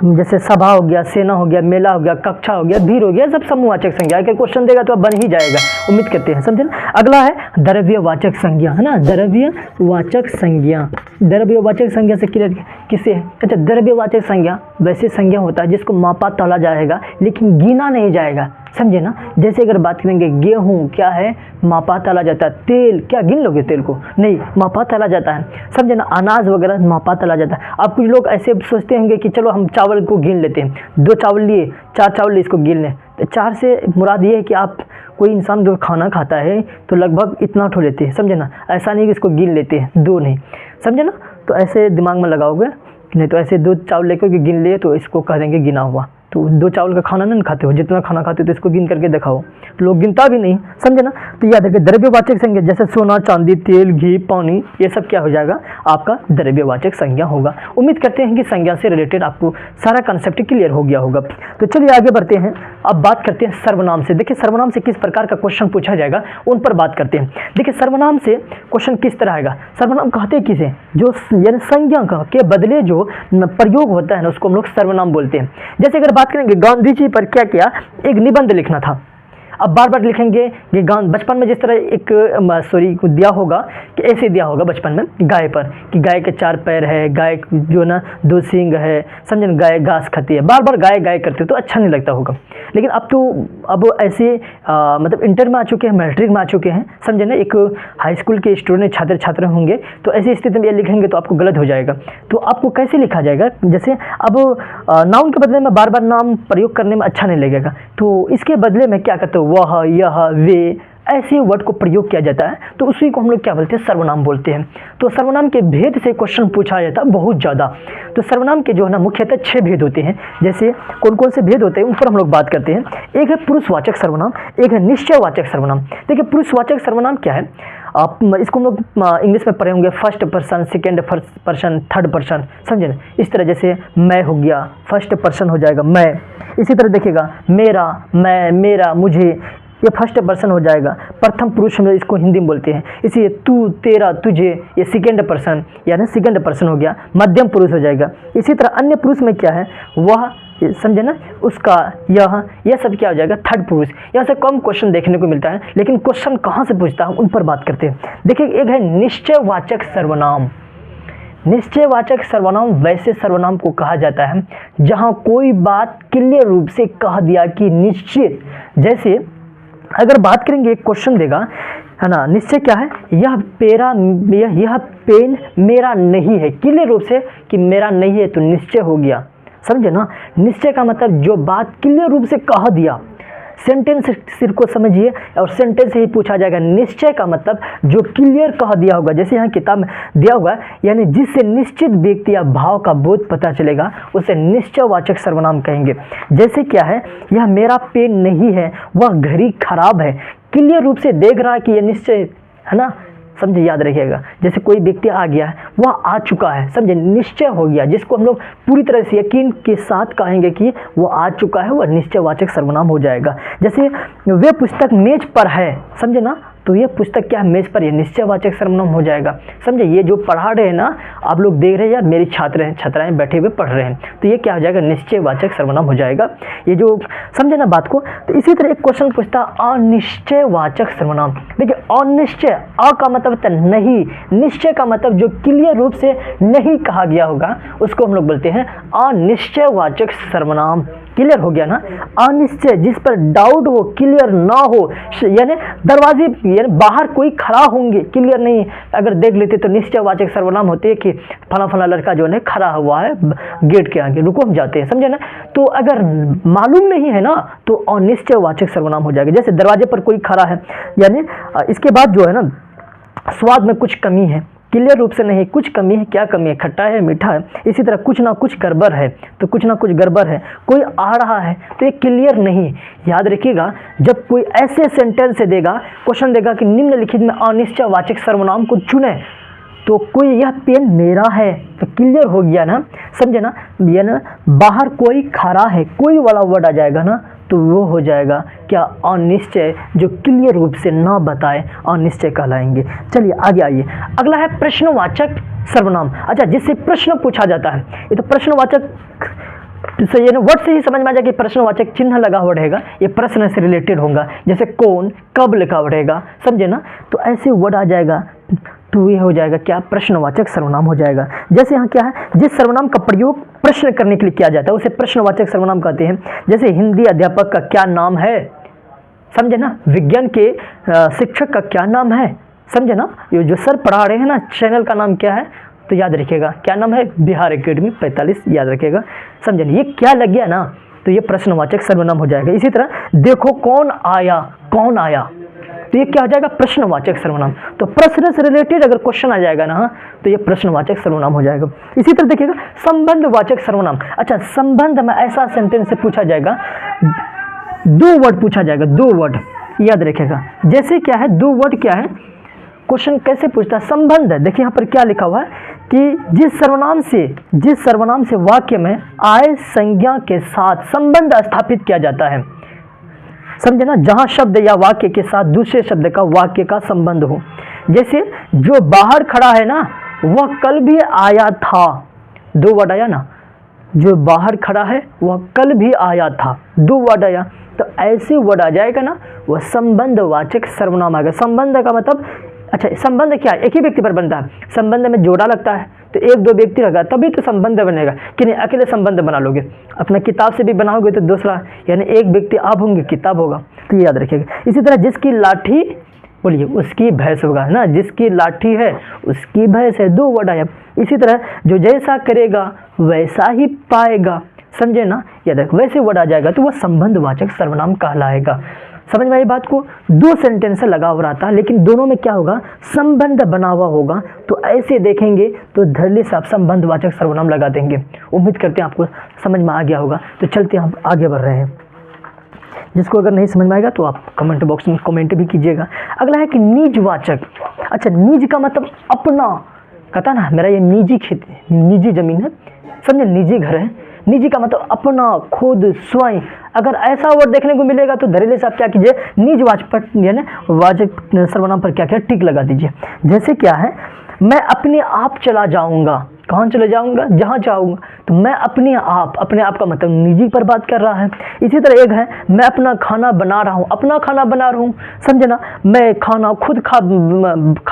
A: जैसे सभा हो गया, सेना हो गया, मेला हो गया, कक्षा हो गया, भीड़ हो गया, सब समूहवाचक संज्ञा। अगर क्वेश्चन देगा तो अब बन ही जाएगा, उम्मीद करते हैं, समझे ना। अगला है द्रव्यवाचक संज्ञा, है ना, द्रव्यवाचक संज्ञा। द्रव्यवाचक संज्ञा से क्लियर किसे, अच्छा द्रव्यवाचक संज्ञा वैसे संज्ञा होता है जिसको मापा तोला जाएगा लेकिन गिना नहीं जाएगा, समझे ना। जैसे अगर बात करेंगे गेहूं क्या है, मापा तला जाता है। तेल क्या गिन लोगे, तेल को नहीं, मापा तला जाता है, समझे ना। अनाज वगैरह मापा तला जाता है। अब कुछ लोग ऐसे सोचते होंगे कि चलो हम चावल को गिन लेते हैं, 2 चावल लिए, 4 चावल लिए, इसको गिन लें। तो 4 से मुराद ये है कि आप कोई इंसान जो खाना खाता है तो लगभग इतना ठो लेते हैं, समझे ना। ऐसा नहीं कि इसको गिन लेते हैं, 2 नहीं, समझे ना। तो ऐसे दिमाग में लगाओगे, नहीं तो ऐसे 2 चावल लेकर के गिन लिए तो इसको कह देंगे गिना हुआ। तो 2 चावल का खाना नहीं खाते हो, जितना खाना खाते हो तो इसको गिन करके दिखाओ, तो लोग गिनता भी नहीं, समझे ना। तो याद रखिए द्रव्यवाचक संज्ञा जैसे सोना, चांदी, तेल, घी, पानी, ये सब क्या हो जाएगा, आपका द्रव्यवाचक संज्ञा होगा। उम्मीद करते हैं कि संज्ञा से रिलेटेड आपको सारा कंसेप्ट क्लियर हो गया होगा। तो चलिए आगे बढ़ते हैं, अब बात करते हैं सर्वनाम से। देखिए सर्वनाम से किस प्रकार का क्वेश्चन पूछा जाएगा उन पर बात करते हैं। देखिए सर्वनाम से क्वेश्चन किस तरह आएगा, सर्वनाम कहते किसे, जो यानी संज्ञा के बदले जो प्रयोग होता है ना उसको हम लोग सर्वनाम बोलते हैं। जैसे अगर बात करेंगे गांधी जी पर क्या किया, एक निबंध लिखना था। अब बार बार लिखेंगे कि बचपन में जिस तरह एक दिया होगा कि ऐसे दिया होगा बचपन में गाय पर कि गाय के 4 पैर है, गाय जो ना 2 सींग है, समझे, गाय घास खाती है, बार बार गाय गाय करते हो तो अच्छा नहीं लगता होगा। लेकिन अब ऐसे मतलब इंटर में आ चुके हैं, मैट्रिक में आ चुके हैं, समझे ना, एक हाई स्कूल के स्टूडेंट छात्र होंगे, तो ऐसी स्थिति में ये लिखेंगे तो आपको गलत हो जाएगा। तो आपको कैसे लिखा जाएगा, जैसे अब नाउन के बदले में बार बार नाम प्रयोग करने में अच्छा नहीं लगेगा, तो इसके बदले में क्या करते हो, वह, यह, वे, ऐसे वर्ड को प्रयोग किया जाता है, तो उसी को हम लोग क्या बोलते हैं, सर्वनाम बोलते हैं। तो सर्वनाम के भेद से क्वेश्चन पूछा जाता है बहुत ज़्यादा। तो सर्वनाम के जो है ना मुख्यतः 6 भेद होते हैं। जैसे कौन कौन से भेद होते हैं उन पर हम लोग बात करते हैं। एक है पुरुषवाचक सर्वनाम, एक है निश्चयवाचक सर्वनाम। देखिए पुरुषवाचक सर्वनाम क्या है, आप इसको हम लोग इंग्लिश में पढ़े होंगे, first person, second person, third person, समझे ना। इस तरह जैसे मैं हो गया, फर्स्ट पर्सन हो जाएगा मैं। इसी तरह देखिएगा मेरा, मैं, मेरा, मुझे, ये फर्स्ट पर्सन हो जाएगा। प्रथम पुरुष में इसको हिंदी में बोलते हैं। इसी तू, तेरा, तुझे, ये सेकेंड पर्सन यानी सेकेंड पर्सन हो गया। मध्यम पुरुष हो जाएगा। इसी तरह अन्य पुरुष में क्या है, वह, समझे ना, उसका, यह सब क्या हो जाएगा, थर्ड पुरुष। यहाँ से कम क्वेश्चन देखने को मिलता है, लेकिन क्वेश्चन कहाँ से पूछता है उन पर बात करते हैं। देखिए एक है निश्चयवाचक सर्वनाम। निश्चयवाचक सर्वनाम वैसे सर्वनाम को कहा जाता है जहाँ कोई बात क्लियर रूप से कह दिया कि निश्चित। जैसे अगर बात करेंगे, एक क्वेश्चन देगा, है ना, निश्चय क्या है, यह पेन मेरा नहीं है, क्लियर रूप से कि मेरा नहीं है तो निश्चय हो गया, समझे ना। निश्चय का मतलब जो बात क्लियर रूप से कह दिया, सेंटेंस सिर को समझिए और सेंटेंस से ही पूछा जाएगा। निश्चय का मतलब जो क्लियर कह दिया होगा, जैसे यहाँ किताब में दिया होगा, यानी जिससे निश्चित व्यक्ति या भाव का बोध पता चलेगा उसे निश्चयवाचक सर्वनाम कहेंगे। जैसे क्या है, यह मेरा पेन नहीं है, वह घड़ी खराब है। क्लियर रूप से देख रहा है कि यह निश्चय है ना, समझे, याद रखिएगा। जैसे कोई व्यक्ति आ गया है, वह आ चुका है, समझे, निश्चय हो गया, जिसको हम लोग पूरी तरह से यकीन के साथ कहेंगे कि वो आ चुका है, वह निश्चयवाचक सर्वनाम हो जाएगा। जैसे वे पुस्तक मेज पर है, समझे ना, तो ये पुस्तक क्या है, मेज पर, ये निश्चयवाचक सर्वनाम हो जाएगा। समझे, ये जो पढ़ा रहे हैं ना, आप लोग देख रहे हैं यार, मेरी छात्र हैं, छात्राएं बैठे हुए पढ़ रहे हैं, तो ये क्या हो जाएगा, निश्चयवाचक सर्वनाम हो जाएगा। ये जो समझे ना बात को। तो इसी तरह एक क्वेश्चन पूछता है अनिश्चयवाचक सर्वनाम। देखिए, अनिश्चय, अ का मतलब होता है नहीं, निश्चय का मतलब जो क्लियर रूप से नहीं कहा गया होगा उसको हम लोग बोलते हैं अनिश्चयवाचक सर्वनाम। क्लियर हो गया ना। अनिश्चय, जिस पर डाउट हो, क्लियर ना हो, यानी दरवाजे यानी बाहर कोई खड़ा होंगे, क्लियर नहीं, अगर देख लेते तो निश्चयवाचक सर्वनाम होते हैं कि फला फला लड़का जो है खड़ा हुआ है गेट के आगे, रुको हम जाते हैं, समझे ना। तो अगर मालूम नहीं है ना तो अनिश्चयवाचक सर्वनाम हो जाएगा। जैसे दरवाजे पर कोई खड़ा है, यानी इसके बाद जो है ना, स्वाद में कुछ कमी है, क्लियर रूप से नहीं, कुछ कमी है, क्या कमी है, खट्टा है, मीठा है, इसी तरह कुछ ना कुछ गड़बड़ है, तो कुछ ना कुछ गड़बड़ है, कोई आ रहा है, तो ये क्लियर नहीं। याद रखिएगा, जब कोई ऐसे सेंटेंस से देगा, क्वेश्चन देगा कि निम्नलिखित में अनिश्चयवाचक सर्वनाम को चुने, तो कोई, यह पेन मेरा है, तो क्लियर हो गया ना, समझे ना। ये ना, बाहर कोई खड़ा है, कोई वाला वर्ड आ जाएगा ना, तो वो हो जाएगा क्या, अनिश्चय, जो क्लियर रूप से ना बताए अनिश्चय कहलाएंगे। चलिए आगे आइए। अगला है प्रश्नवाचक सर्वनाम। अच्छा, जिससे प्रश्न पूछा जाता है, ये तो प्रश्नवाचक से ये वर्ड से ही समझ में आ जाए कि प्रश्नवाचक चिन्ह लगा हुआ रहेगा, ये प्रश्न से रिलेटेड होगा। जैसे कौन, कब लिखा हुआ रहेगा, समझे ना, तो ऐसे वर्ड आ जाएगा, तो ये हो जाएगा क्या, प्रश्नवाचक सर्वनाम हो जाएगा। जैसे यहाँ क्या है, जिस सर्वनाम का प्रयोग प्रश्न करने के लिए किया जाता है उसे प्रश्नवाचक सर्वनाम कहते हैं। जैसे हिंदी अध्यापक का क्या नाम है, समझे ना, विज्ञान के शिक्षक का क्या नाम है, समझे ना, ये जो सर पढ़ा रहे हैं ना, चैनल का नाम क्या है, तो याद रखिएगा, क्या नाम है, बिहार एकेडमी 45, याद रखिएगा, समझे ना। ये क्या लग गया ना, तो ये प्रश्नवाचक सर्वनाम हो जाएगा। इसी तरह देखो कौन आया, कौन आया, तो ये क्या हो जाएगा, प्रश्नवाचक सर्वनाम। तो प्रश्न से रिलेटेड अगर क्वेश्चन आ जाएगा ना, तो ये प्रश्नवाचक सर्वनाम हो जाएगा। इसी तरह देखिएगा संबंधवाचक सर्वनाम। अच्छा, संबंध में ऐसा सेंटेंस से पूछा जाएगा, दो वर्ड पूछा जाएगा, दो वर्ड, याद रखिएगा। जैसे क्या है, दो वर्ड क्या है, क्वेश्चन कैसे पूछता है, संबंध। देखिए यहाँ पर क्या लिखा हुआ है कि जिस सर्वनाम से वाक्य में आय संज्ञा के साथ संबंध स्थापित किया जाता है, समझे ना, जहां शब्द या वाक्य के साथ दूसरे शब्द का वाक्य का संबंध हो। जैसे जो बाहर खड़ा है ना, वह कल भी आया था, दो वर्ड आया ना, जो बाहर खड़ा है वह कल भी आया था, दो वर्ड आया, तो ऐसे वर्ड आ जाएगा ना, वह संबंधवाचक सर्वनाम आएगा। संबंध का मतलब, अच्छा, संबंध क्या है, एक ही व्यक्ति पर बनता है, संबंध में जोड़ा लगता है, तो एक दो व्यक्ति लगा तभी तो संबंध बनेगा, कि नहीं अकेले संबंध बना लोगे, अपना किताब से भी बनाओगे तो दूसरा, यानी एक व्यक्ति आप होंगे, किताब होगा, तो ये याद रखिएगा। इसी तरह जिसकी लाठी, बोलिए उसकी भैंस होगा ना, जिसकी लाठी है उसकी भैंस है, दो वर्ड आया। इसी तरह जो जैसा करेगा वैसा ही पाएगा, समझे ना, याद रख, वैसे वर्ड आ जाएगा तो वह संबंधवाचक सर्वनाम कहलाएगा। समझ में आई बात को। दो सेंटेंस से लगा हुआ रहता है, लेकिन दोनों में क्या होगा, संबंध बना हुआ होगा, तो ऐसे देखेंगे तो धरली से आप संबंधवाचक सर्वनाम लगा देंगे। उम्मीद करते हैं आपको समझ में आ गया होगा। तो चलते हम आगे बढ़ रहे हैं, जिसको अगर नहीं समझ में आएगा तो आप कमेंट बॉक्स में कमेंट भी कीजिएगा। अगला है कि निजवाचक। अच्छा, निज का मतलब अपना, कहता ना मेरा ये निजी खेती, निजी जमीन है, समझे, निजी घर है। निजी का मतलब अपना, खुद, स्वयं। अगर ऐसा वर्ड देखने को मिलेगा तो धड़ल्ले से आप क्या कीजिए, निजवाचक पर यानी वाचक सर्वनाम पर क्या टिक लगा दीजिए। जैसे क्या है, मैं अपने आप चला जाऊंगा, कहाँ चले जाऊंगा, जहाँ चाहूँगा, तो मैं अपने आप का मतलब निजी पर बात कर रहा है। इसी तरह एक है, मैं अपना खाना बना रहा हूँ, अपना खाना बना रहा हूँ, समझे ना, मैं खाना खुद खा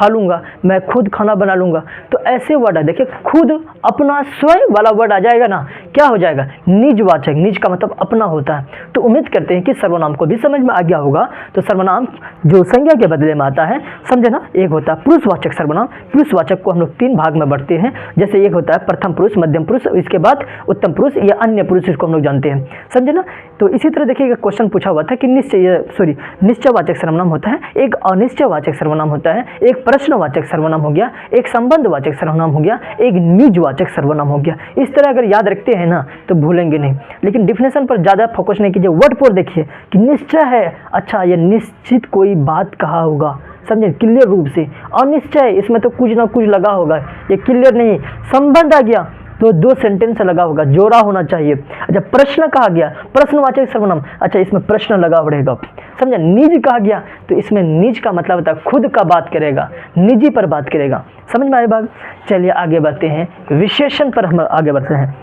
A: लूँगा, मैं खुद खाना बना लूँगा, तो ऐसे वर्ड है। देखिए, खुद, अपना, स्वयं वाला वर्ड आ जाएगा ना, क्या हो जाएगा, निजवाचक। निज का मतलब अपना होता है। तो उम्मीद करते हैं कि सर्वनाम को भी समझ में आ गया होगा। तो सर्वनाम जो संज्ञा के बदले में आता है, समझे ना, एक होता है पुरुषवाचक सर्वनाम। पुरुषवाचक को हम लोग तीन भाग में बढ़ते हैं। जैसे एक होता है प्रथम पुरुष, मध्यम पुरुष, इसके बाद उत्तम पुरुष या अन्य पुरुष, इसको हम लोग जानते हैं, समझे ना। तो इसी तरह देखिएगा क्वेश्चन पूछा हुआ था कि निश्चयवाचक सर्वनाम होता है, एक अनिश्चयवाचक सर्वनाम होता है, एक प्रश्नवाचक सर्वनाम हो गया, एक संबंधवाचक सर्वनाम हो गया, एक निजवाचक सर्वनाम हो गया। इस तरह अगर याद रखते हैं ना तो भूलेंगे नहीं, लेकिन डिफिनेशन पर ज़्यादा फोकस नहीं कीजिए। वर्ड पर देखिए कि निश्चय है, अच्छा ये निश्चित कोई बात कहा होगा, समझे, क्लियर रूप से। अनिश्चय, इसमें तो कुछ ना कुछ लगा होगा, ये क्लियर नहीं। संबंध आ गया तो 2 सेंटेंस लगा होगा, जोड़ा होना चाहिए। अच्छा प्रश्न कहा गया, प्रश्नवाचक सर्वनाम, अच्छा इसमें प्रश्न लगा रहेगा, समझे। निज कहा गया तो इसमें निज का मतलब होता है खुद का बात करेगा, निजी पर बात करेगा, समझ में आए बात। चलिए आगे बढ़ते हैं, विशेषण पर हम आगे बढ़ते हैं।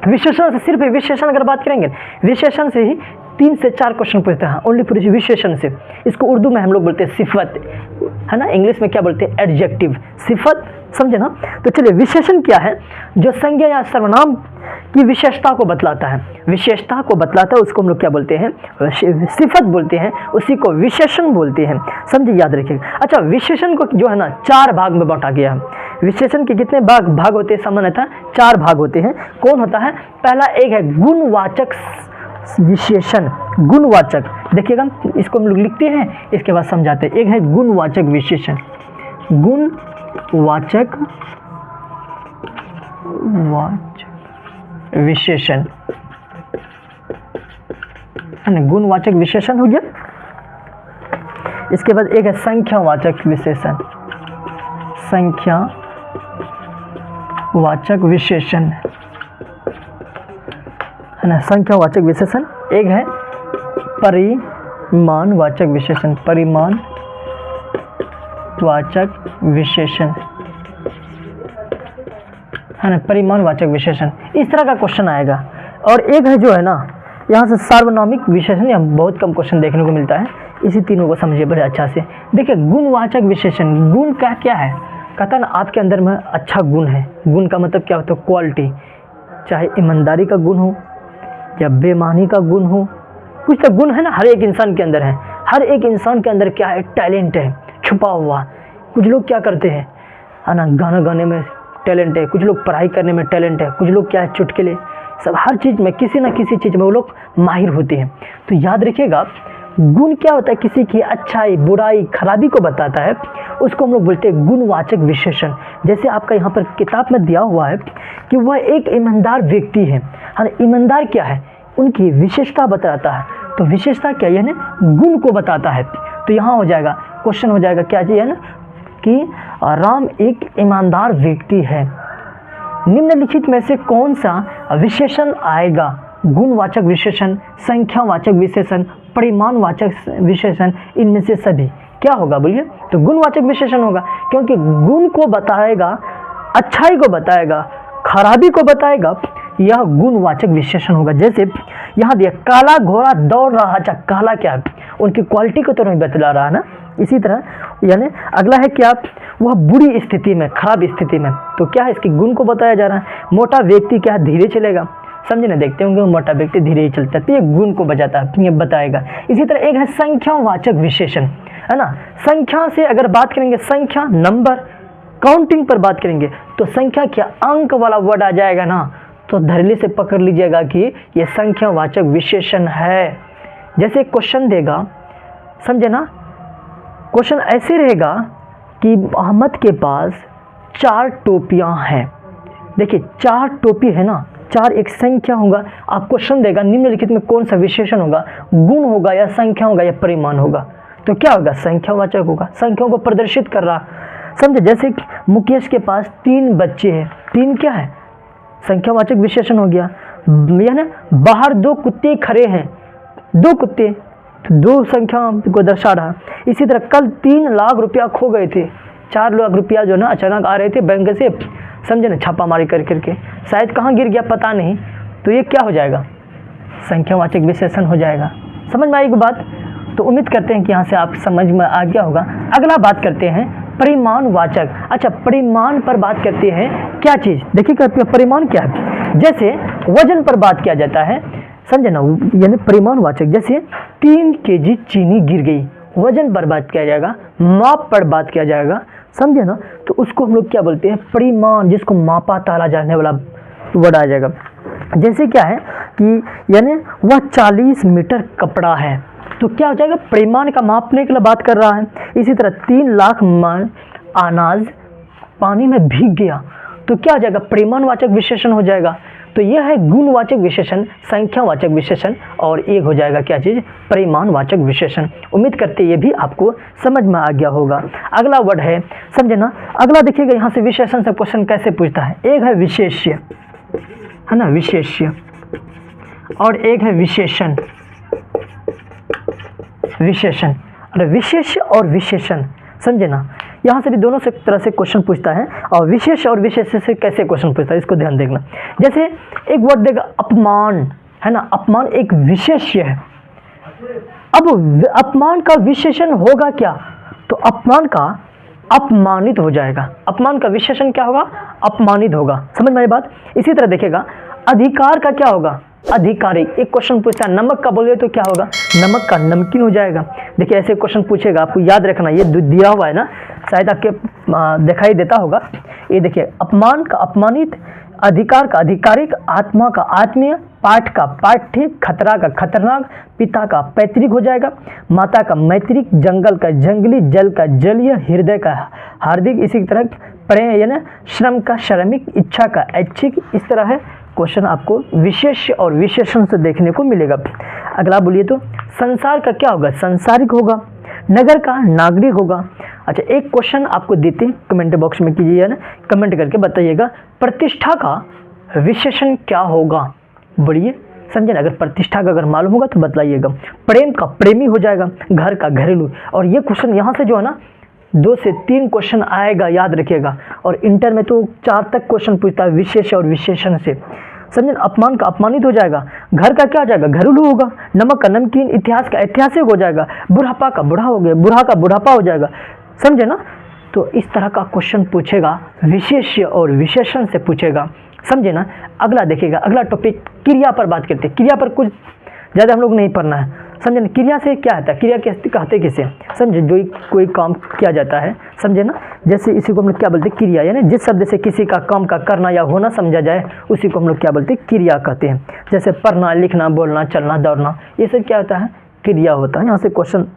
A: विशेषण से, सिर्फ विशेषण अगर बात करेंगे, विशेषण से ही 3 से 4 क्वेश्चन पूछते हैं, ओनली पूरी विशेषण से। इसको उर्दू में हम लोग बोलते हैं सिफत, है ना, इंग्लिश में क्या बोलते हैं, एडजेक्टिव, सिफत, समझे ना। तो चलिए विशेषण क्या है, जो संज्ञा या सर्वनाम की विशेषता को बतलाता है, विशेषता को बतलाता है, उसको हम लोग क्या बोलते हैं, सिफत बोलते हैं, उसी को विशेषण बोलते हैं, समझे, याद रखिएगा। अच्छा विशेषण को जो है ना 4 भाग में बांटा गया है। विशेषण के कितने भाग होते हैं, सामान्यतः 4 भाग होते हैं। कौन होता है, पहला एक है गुणवाचक विशेषण, गुणवाचक, देखिएगा इसको हम लोग लिखते हैं, इसके बाद समझाते हैं। एक है गुणवाचक विशेषण, गुणवाचक विशेषण, है ना, गुणवाचक विशेषण हो गया। इसके बाद एक है संख्यावाचक विशेषण, संख्यावाचक विशेषण, है ना, संख्यावाचक विशेषण। एक है परिमाणवाचक विशेषण, परिमाणवाचक विशेषण, है ना, परिमाणवाचक विशेषण। इस तरह का क्वेश्चन आएगा। और एक है जो है ना यहाँ से सार्वनामिक विशेषण, यहाँ बहुत कम क्वेश्चन देखने को मिलता है, इसी तीनों को समझिए बड़े अच्छा से। देखिए गुणवाचक विशेषण, गुण का क्या है, कहता ना आपके अंदर में अच्छा गुण है। गुण का मतलब क्या होता है, क्वालिटी, चाहे ईमानदारी का गुण हो या बेईमानी का गुण हो, कुछ तो गुण है ना हर एक इंसान के अंदर है। हर एक इंसान के अंदर क्या है, टैलेंट है छुपा हुआ। कुछ लोग क्या करते हैं, है ना, गाना गाने में टैलेंट है, कुछ लोग पढ़ाई करने में टैलेंट है, कुछ लोग क्या है चुटकुले, सब हर चीज़ में किसी न किसी चीज़ में वो लोग माहिर होते हैं। तो याद रखिएगा गुण क्या होता है, किसी की अच्छाई, बुराई, खराबी को बताता है, उसको हम लोग बोलते हैं गुणवाचक विशेषण। जैसे आपका यहाँ पर किताब में दिया हुआ है कि वह एक ईमानदार व्यक्ति है, ईमानदार क्या है, उनकी विशेषता बताता है। तो विशेषता क्या है ना, गुण को बताता है। तो यहाँ हो जाएगा क्वेश्चन, हो जाएगा क्या चाहिए ना कि राम एक ईमानदार व्यक्ति है। निम्नलिखित में से कौन सा विशेषण आएगा, गुणवाचक विशेषण, संख्यावाचक विशेषण, परिमाणवाचक विशेषण, इनमें से सभी क्या होगा बोलिए। तो गुणवाचक विशेषण होगा, क्योंकि गुण को बताएगा, अच्छाई को बताएगा, खराबी को बताएगा, यह गुणवाचक विशेषण होगा। जैसे यहाँ दिया काला घोड़ा दौड़ रहा, अच्छा काला क्या है, उनकी क्वालिटी को तो नहीं बतला रहा ना। इसी तरह यानी अगला है क्या, वह बुरी स्थिति में, खराब स्थिति में, तो क्या है इसके गुण को बताया जा रहा है। मोटा व्यक्ति क्या है, धीरे चलेगा, समझे ना, देखते होंगे मोटा व्यक्ति धीरे ही चलता है, तो ये गुण को बजाता है, ये बताएगा। इसी तरह एक है संख्यावाचक विशेषण, है ना, संख्या से अगर बात करेंगे, संख्या नंबर काउंटिंग पर बात करेंगे तो संख्या क्या, अंक वाला वर्ड आ जाएगा ना, तो धरली से पकड़ लीजिएगा कि ये संख्यावाचक विशेषण है। जैसे क्वेश्चन देगा, समझे ना, क्वेश्चन ऐसे रहेगा कि अहमद के पास 4 टोपियां हैं। देखिए 4 टोपी है ना, 4 एक संख्या होगा। आप क्वेश्चन देगा निम्नलिखित में कौन सा विशेषण होगा, गुण होगा या संख्या होगा या परिमाण होगा, तो क्या होगा, संख्यावाचक होगा, संख्याओं को प्रदर्शित कर रहा, समझे। जैसे मुकेश के पास 3 बच्चे हैं, 3 क्या है, संख्यावाचक विशेषण हो गया। यानी बाहर 2 कुत्ते खड़े हैं, 2 कुत्ते, तो 2 संख्या को दर्शा रहा। इसी तरह कल 3 लाख रुपया खो गए थे, 4 लाख रुपया जो ना अचानक आ रहे थे बैंक से, समझे ना, छापामारी कर करके, शायद कहाँ गिर गया पता नहीं, तो ये क्या हो जाएगा, संख्यावाचक विशेषण हो जाएगा। समझ में आएगी बात। तो उम्मीद करते हैं कि यहाँ से आप समझ में आ गया होगा। अगला बात करते हैं परिमाणवाचक। अच्छा परिमाण पर बात करते हैं, क्या चीज़, देखिए परिमाण क्या है। जैसे वजन पर बात किया जाता है, समझे ना, यानी परिमाणवाचक, जैसे 3 kg चीनी गिर गई, वजन पर बात किया जाएगा, माप पर बात किया जाएगा, समझे ना। तो उसको हम लोग क्या बोलते हैं, परिमाण, जिसको मापा ताला जाने वाला वर्ड आ जाएगा। जैसे क्या है कि यानी वह 40 मीटर कपड़ा है, तो क्या हो जाएगा, परिमाण का मापने के लिए बात कर रहा है। इसी तरह 3 लाख मन अनाज पानी में भीग गया, तो क्या हो जाएगा, परिमाणवाचक विशेषण हो जाएगा। तो यह है गुणवाचक विशेषण, संख्यावाचक विशेषण, और एक हो जाएगा क्या चीज़, परिमाणवाचक विशेषण। उम्मीद करते ये भी आपको समझ में आ गया होगा। अगला वर्ड है, समझे ना, अगला देखिएगा यहाँ से विशेषण से क्वेश्चन कैसे पूछता है। एक है विशेष्य, है ना, विशेष्य, और एक है विशेषण। विशेषण और विशेष्य और विशेषण, समझे ना, यहाँ से भी दोनों से तरह से क्वेश्चन पूछता है। और विशेष और विशेष से कैसे क्वेश्चन पूछता है, इसको ध्यान देखना। जैसे एक वर्ड देगा अपमान, है ना, अपमान एक विशेष्य है। अब अपमान का विशेषण होगा क्या, तो अपमान का अपमानित हो जाएगा। अपमान का विशेषण क्या होगा, अपमानित होगा। समझ में आई बात। इसी तरह देखेगा अधिकार का क्या होगा, अधिकारी। एक क्वेश्चन पूछता है नमक का, बोलिए तो क्या होगा, नमक का नमकीन हो जाएगा। देखिए ऐसे क्वेश्चन पूछेगा, आपको याद रखना, ये दिया हुआ है ना, शायद आपके दिखाई देता होगा। ये देखिए, अपमान का अपमानित, अधिकार का अधिकारिक, आत्मा का आत्मीय, पाठ का पाठ्य, खतरा का खतरनाक, पिता का पैतृक हो जाएगा, माता का मैत्रिक, जंगल का जंगली, जल का जलीय, हृदय का हार्दिक। इसी तरह प्रेम यानी श्रम का श्रमिक, इच्छा का ऐच्छिक। इस तरह है क्वेश्चन आपको विशेष और विशेषण से देखने को मिलेगा। अगला बोलिए तो संसार का क्या होगा, संसारिक होगा। नगर का नागरिक होगा। अच्छा, एक क्वेश्चन आपको देते हैं, कमेंट बॉक्स में कीजिए ना, कमेंट करके बताइएगा प्रतिष्ठा का विशेषण क्या होगा। बढ़िए, समझे ना, अगर प्रतिष्ठा का अगर मालूम होगा तो बताइएगा। प्रेम का प्रेमी हो जाएगा, घर का घरेलू। और ये क्वेश्चन यहाँ से जो है ना 2 से 3 क्वेश्चन आएगा, याद रखिएगा। और इंटर में तो 4 तक क्वेश्चन पूछता है विशेष और विशेषण से, समझे। अपमान का अपमानित हो जाएगा, घर का क्या हो जाएगा, घरेलू होगा, नमक का नमकीन, इतिहास का ऐतिहासिक हो जाएगा, बुढ़ापा का बुढ़ा हो गया, बूढ़ा का बुढ़ापा हो जाएगा, समझे ना। तो इस तरह का क्वेश्चन पूछेगा, विशेष और विशेषण से पूछेगा, समझे ना। अगला देखिएगा, अगला टॉपिक क्रिया पर बात करते हैं। क्रिया पर कुछ ज़्यादा हम लोग नहीं पढ़ना है, समझे ना। क्रिया से क्या आता है, क्रिया कहते किसे, समझे, जो कोई काम किया जाता है, समझे ना। जैसे इसी को हम लोग क्या बोलते हैं, क्रिया, यानी जिस शब्द से किसी का काम का करना या होना समझा जाए उसी को हम लोग क्या बोलते हैं, क्रिया कहते हैं। जैसे पढ़ना, लिखना, बोलना, चलना, दौड़ना, ये सब क्या होता है, क्रिया होता है। यहाँ से क्वेश्चन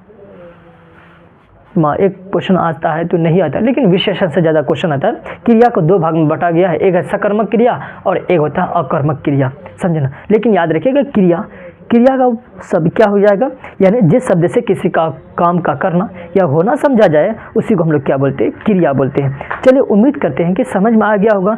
A: एक क्वेश्चन आता है तो नहीं आता, लेकिन विशेषण से ज़्यादा क्वेश्चन आता है। क्रिया को 2 भाग में बांटा गया है, एक है सकर्मक क्रिया और एक होता है अकर्मक क्रिया, समझे ना। लेकिन याद रखिएगा क्रिया का सब क्या हो जाएगा, यानी जिस शब्द से किसी का काम का करना या होना समझा जाए उसी को हम लोग क्या बोलते हैं, क्रिया बोलते हैं। चलिए, उम्मीद करते हैं कि समझ में आ गया होगा।